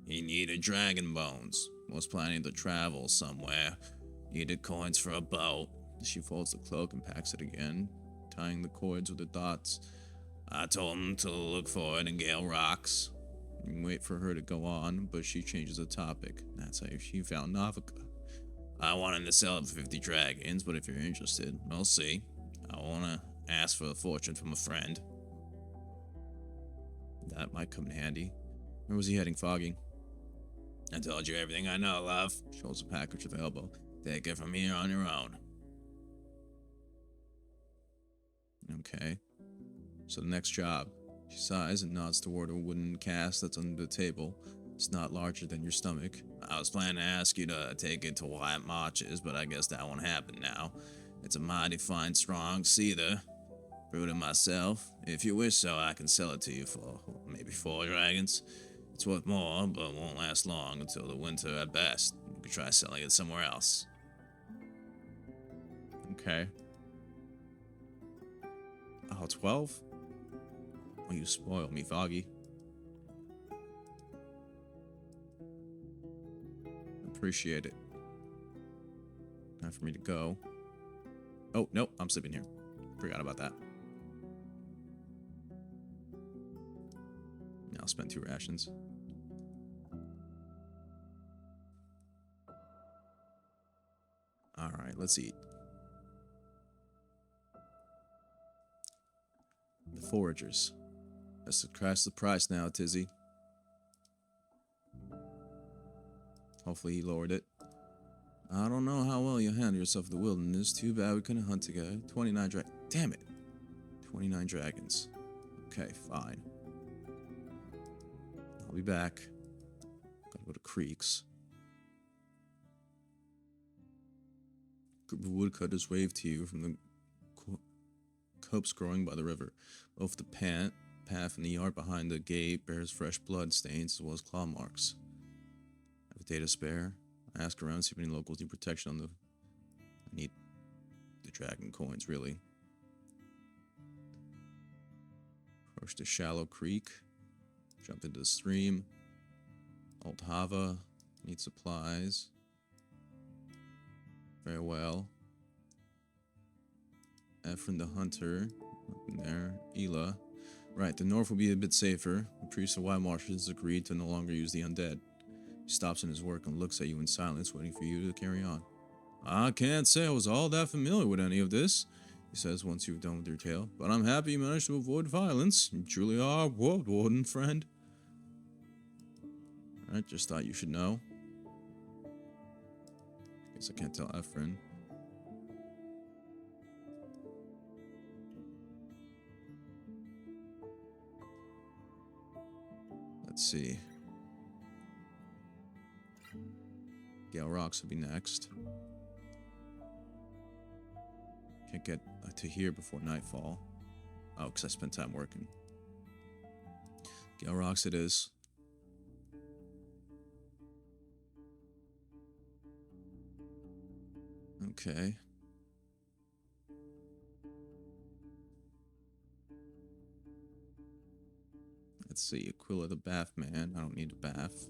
He needed dragon bones. Was planning to travel somewhere. Needed coins for a boat. She folds the cloak and packs it again, tying the cords with the dots. I told him to look for it in Gale Rocks. You wait for her to go on, but she changes the topic. That's how she found Navica. I wanted to sell it for 50 dragons, but if you're interested, we'll see. I want to ask for a fortune from a friend. That might come in handy. Where was he heading, Foggy? I told you everything I know, love. She holds a package with her elbow. Take it from here on your own. Okay. So the next job. She sighs and nods toward a wooden cask that's under the table. It's not larger than your stomach. I was planning to ask you to take it to White Marches, but I guess that won't happen now. It's a mighty fine, strong cedar. Brewed it myself. If you wish so, I can sell it to you for maybe 4 dragons. It's worth more, but won't last long until the winter at best. You could try selling it somewhere else. Okay. Oh, 12? Oh, you spoil me, Foggy. Appreciate it. Time for me to go. Oh, nope, I'm sleeping here. Forgot about that. Now I'll spend 2 rations. Alright, let's eat. The foragers. Let's crash the price now, Tizzy. Hopefully he lowered it. I don't know how well you handle yourself in the wilderness. Too bad we couldn't hunt together. 29 dragons. Damn it. 29 dragons. Okay, fine. I'll be back. Gotta go to Creeks. Group of woodcutters wave to you from the copse growing by the river. Both the path and the yard behind the gate bears fresh blood stains as well as claw marks. I have a day to spare. I ask around, see if any locals need protection on the... I need the dragon coins, really. Approach the shallow creek. Jump into the stream. Old Hava. Need supplies. Farewell. Ephraim the Hunter. Up in there. Ela. Right, the north will be a bit safer. The priests of White Marshes agreed to no longer use the undead. He stops in his work and looks at you in silence, waiting for you to carry on. I can't say I was all that familiar with any of this, he says once you've done with your tale, but I'm happy you managed to avoid violence. You truly are a Roadwarden, friend. I just thought you should know. Guess I can't tell that, friend. Let's see. Gale Rocks will be next. Can't get to here before nightfall. Oh, because I spent time working. Gale Rocks it is. Okay. Let's see. Aquila the Bath Man. I don't need a bath.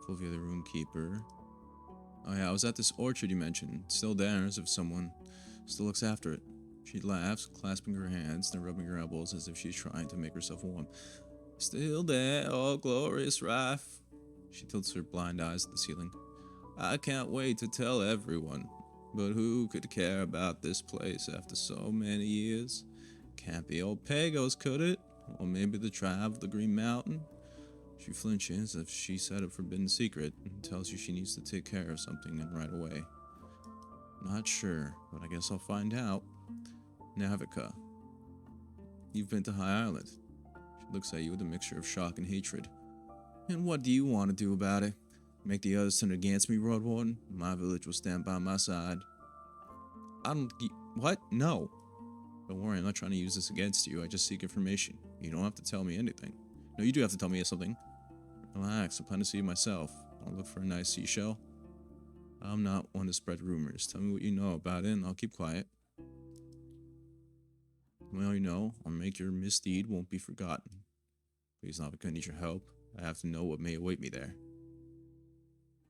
Fulvia the Roomkeeper. Oh yeah, I was at this orchard you mentioned. Still there, as if someone still looks after it. She laughs, clasping her hands and rubbing her elbows as if she's trying to make herself warm. Still there, oh glorious Rife. She tilts her blind eyes at the ceiling. I can't wait to tell everyone. But who could care about this place after so many years? Can't be old Pagos, could it? Or maybe the tribe of the Green Mountain? She flinches as if she said a forbidden secret and tells you she needs to take care of something and right away. Not sure, but I guess I'll find out. Navica. You've been to High Island. She looks at you with a mixture of shock and hatred. And what do you want to do about it? Make the others turn against me, Roadwarden? My village will stand by my side. What? No. Don't worry, I'm not trying to use this against you. I just seek information. You don't have to tell me anything. No, you do have to tell me something. Relax, I plan to see it myself. I'll look for a nice seashell. I'm not one to spread rumors. Tell me what you know about it and I'll keep quiet. Well, you know, I'll make your misdeed won't be forgotten. Please, Navica, I need your help. I have to know what may await me there.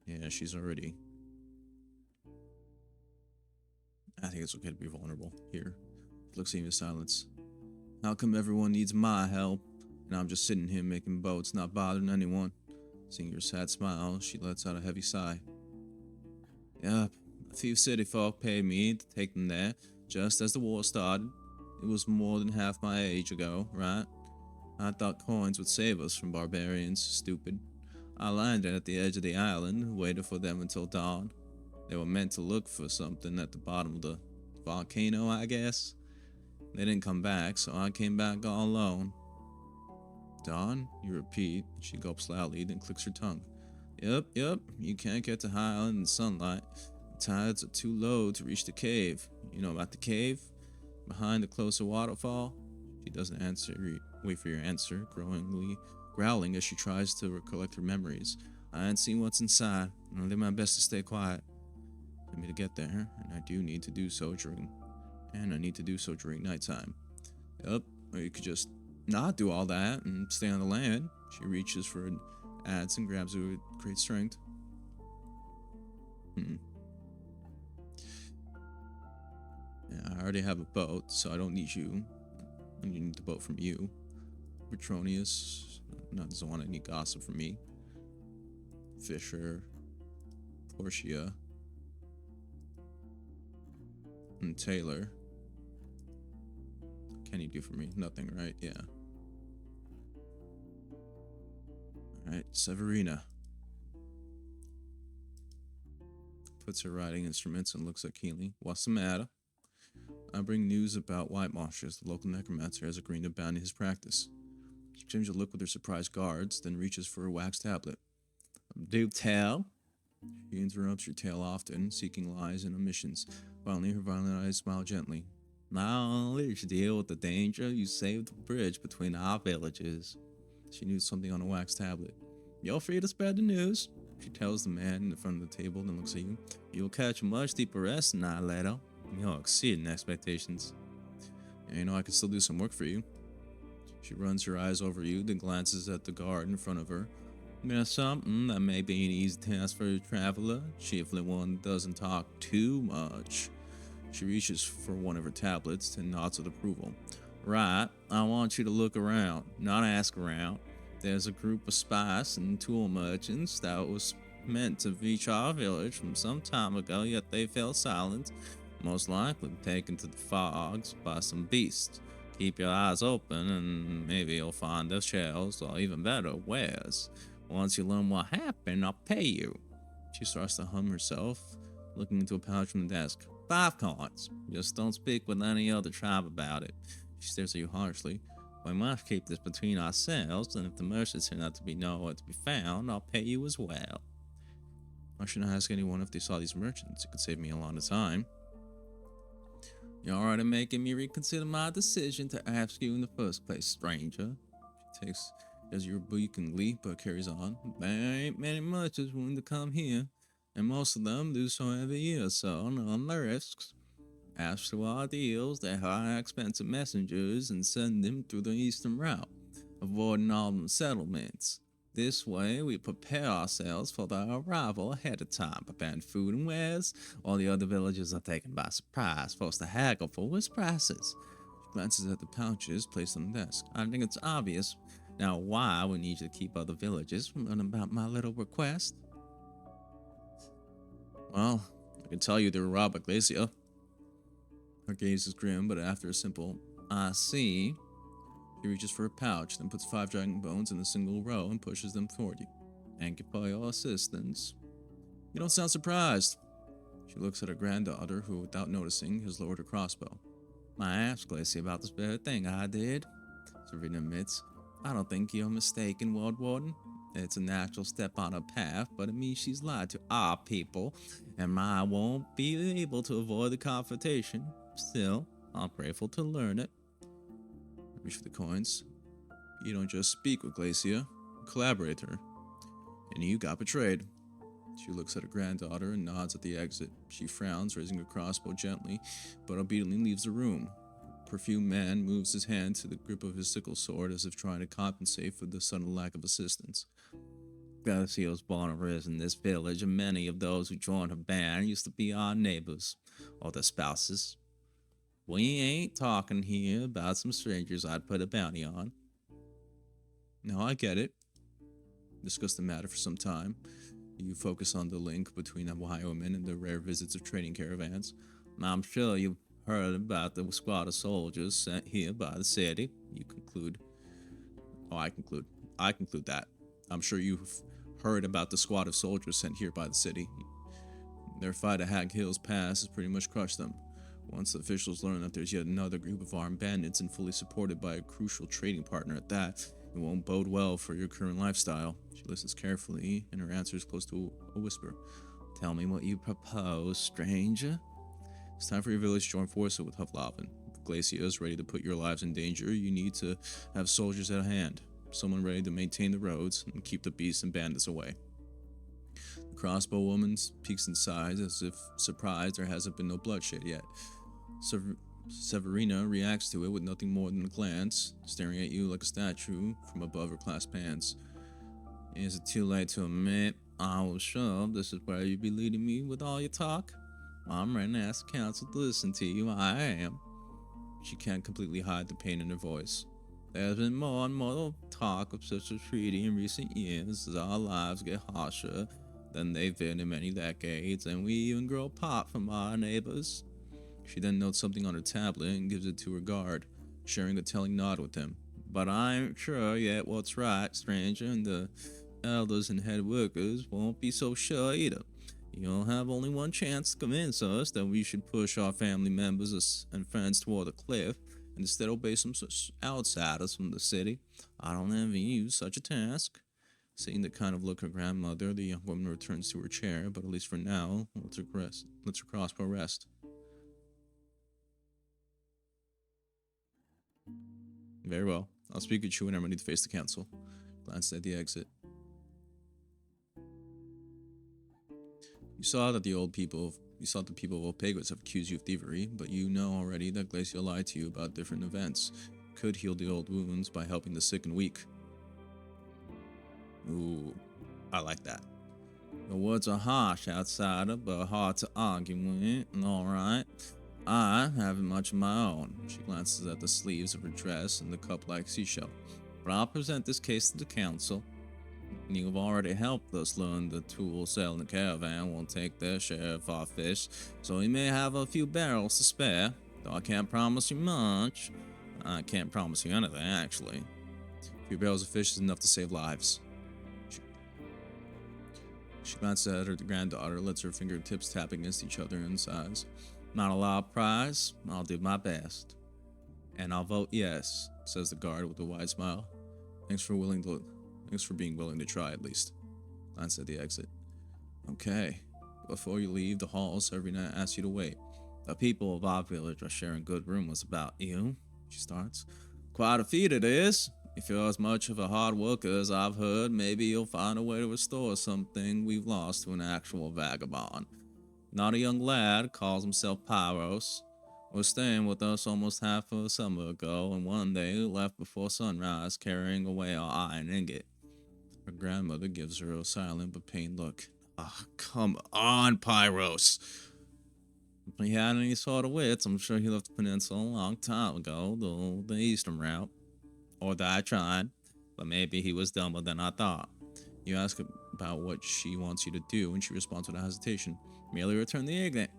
Yeah, she's already... I think it's okay to be vulnerable here. She looks at me in silence. How come everyone needs my help? And I'm just sitting here making boats, not bothering anyone. Seeing your sad smile, she lets out a heavy sigh. Yup, a few city folk paid me to take them there, just as the war started. It was more than half my age ago, right? I thought coins would save us from barbarians, stupid. I landed at the edge of the island, waited for them until dawn. They were meant to look for something at the bottom of the volcano, I guess. They didn't come back, so I came back all alone. Dawn? You repeat. She gulps loudly, then clicks her tongue. Yep, you can't get to High Island in sunlight. The tides are too low to reach the cave. You know about the cave? Behind the closer waterfall? She doesn't answer. Wait for your answer, growling as she tries to recollect her memories. I ain't seen what's inside, and I'll do my best to stay quiet. For me to get there, and I do need to do so during nighttime. Yup, or you could just not do all that and stay on the land. She reaches for an adze and grabs it with great strength. Yeah, I already have a boat, so I don't need you. I need the boat from you. Petronius doesn't want any gossip from me. Fisher, Portia, and Taylor. What can you do for me? Nothing, right? Yeah. Alright, Severina. Puts her writing instruments and looks at Keely. What's the matter? I bring news about White Marshes. The local necromancer has agreed to ban his practice. She exchanges a look with her surprised guards, then reaches for a wax tablet. Do tell? She interrupts your tale often, seeking lies and omissions. Finally, her violet eyes smile gently. My only to deal with the danger, you saved the bridge between our villages. She knew something on a wax tablet. You're free to spread the news. She tells the man in the front of the table, then looks at you. You'll catch a much deeper rest tonight, later. You're exceeding expectations. And you know I can still do some work for you. She runs her eyes over you, then glances at the guard in front of her. There's something that may be an easy task for a traveler, chiefly one that doesn't talk too much. She reaches for one of her tablets and nods with approval. Right, I want you to look around, not ask around. There's a group of spies and tool merchants that was meant to reach our village from some time ago, yet they fell silent, most likely taken to the fogs by some beast. Keep your eyes open and maybe you'll find their shells, or even better, wares. Once you learn what happened, I'll pay you. She starts to hum herself, looking into a pouch from the desk. 5 coins. Just don't speak with any other tribe about it. She stares at you harshly. We must keep this between ourselves, and if the merchants turn out to be nowhere to be found, I'll pay you as well. I shouldn't ask anyone if they saw these merchants. It could save me a lot of time. You're already making me reconsider my decision to ask you in the first place, stranger. She takes as your beakingly, but carries on. There ain't many merchants willing to come here, and most of them do so every year, so none the risks. As to our deals, they hire expensive messengers and send them through the eastern route, avoiding all the settlements. This way, we prepare ourselves for their arrival ahead of time, preparing food and wares, while the other villagers are taken by surprise, forced to haggle for worse prices. She glances at the pouches placed on the desk. I think it's obvious now why we need you to keep other villagers from learning about my little request. Well, I can tell you they were robbed by Glacia. Her gaze is grim, but after a simple, I see, she reaches for a pouch, then puts 5 dragon bones in a single row and pushes them toward you. Thank you for your assistance. You don't sound surprised. She looks at her granddaughter, who, without noticing, has lowered her crossbow. I asked Glacia about this very thing, I did. Serena admits. I don't think you're mistaken, Roadwarden. It's a natural step on her path, but it means she's lied to our people, and I won't be able to avoid the confrontation. Still, I'm grateful to learn it. Reach for the coins. You don't just speak with Glacia, you collaborate with her. And you got betrayed. She looks at her granddaughter and nods at the exit. She frowns, raising her crossbow gently, but obediently leaves the room. The perfumed man moves his hand to the grip of his sickle sword as if trying to compensate for the sudden lack of assistance. Glacia was born and raised in this village, and many of those who joined her band used to be our neighbors, or their spouses. We ain't talking here about some strangers I'd put a bounty on. No, I get it. Discuss the matter for some time. You focus on the link between the Wyoming and the rare visits of trading caravans. I'm sure you've heard about the squad of soldiers sent here by the city. You conclude. I conclude that. I'm sure you've heard about the squad of soldiers sent here by the city. Their fight at Hag Hills Pass has pretty much crushed them. Once the officials learn that there's yet another group of armed bandits and fully supported by a crucial trading partner at that, it won't bode well for your current lifestyle. She listens carefully, and her answer is close to a whisper. Tell me what you propose, stranger. It's time for your village to join forces with Hufflaven. If Glacia is ready to put your lives in danger, you need to have soldiers at hand. Someone ready to maintain the roads and keep the beasts and bandits away. The crossbow woman peeks inside as if surprised there hasn't been no bloodshed yet. Severina reacts to it with nothing more than a glance, staring at you like a statue from above her clasped hands. Is it too late to admit I was sure this is where you'd be leading me with all your talk? I'm ready to ask council to listen to you, I am. She can't completely hide the pain in her voice. There's been more and more talk of such a treaty in recent years as our lives get harsher than they've been in many decades, and we even grow apart from our neighbors. She then notes something on her tablet and gives it to her guard, sharing a telling nod with him. But I ain't sure yet what's right, stranger, and the elders and head workers won't be so sure either. You'll have only one chance to convince us that we should push our family members and friends toward the cliff, and instead obey some outsiders from the city. I don't envy you such a task. Seeing the kind of look her grandmother, the young woman returns to her chair, but at least for now, lets her crossbow rest. Very well. I'll speak with you when I'm ready to face the council. Glanced at the exit. You saw that the people of Opagos have accused you of thievery, but you know already that Glacia lied to you about different events. Could heal the old wounds by helping the sick and weak. Ooh, I like that. The words are harsh, outsider, but hard to argue with. Alright. I haven't much of my own. She glances at the sleeves of her dress and the cup-like seashell. but I'll present this case to the council. You've already helped us learn the tool selling the caravan won't take their share of our fish, so we may have a few barrels to spare, though I can't promise you much. I can't promise you anything, actually. A few barrels of fish is enough to save lives. She glances at her granddaughter, lets her fingertips tap against each other and sighs. Not a lot of prize, I'll do my best. And I'll vote yes, says the guard with a wide smile. Thanks for being willing to try, at least. Glance at the exit. Okay. Before you leave the halls, every night asks you to wait. The people of our village are sharing good rumors about you, she starts. Quite a feat it is. If you're as much of a hard worker as I've heard, maybe you'll find a way to restore something we've lost to an actual vagabond. Not a young lad, calls himself Pyros. Was staying with us almost half of a summer ago, and one day left before sunrise, carrying away our iron ingot. Her grandmother gives her a silent but pained look. Ah, come on, Pyros. If he had any sort of wits, I'm sure he left the peninsula a long time ago, the eastern route. Or that I tried, but maybe he was dumber than I thought. You ask about what she wants you to do, and she responds without hesitation. Merely return the ignorant.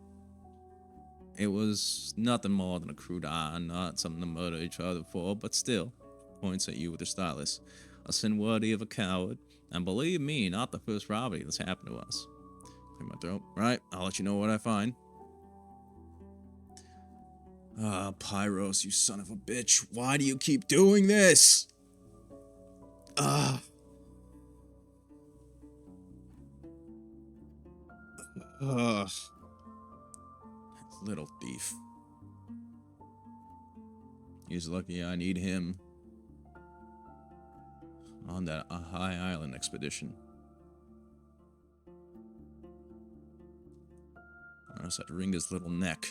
It was nothing more than a crude eye, not something to murder each other for, but still, points at you with her stylus. A sin worthy of a coward, and believe me, not the first robbery that's happened to us. Clear my throat. Right, I'll let you know what I find. Ah, Pyros, you son of a bitch. Why do you keep doing this? Ah. Ugh. Little thief. He's lucky I need him on that high island expedition. I just had to wring his little neck.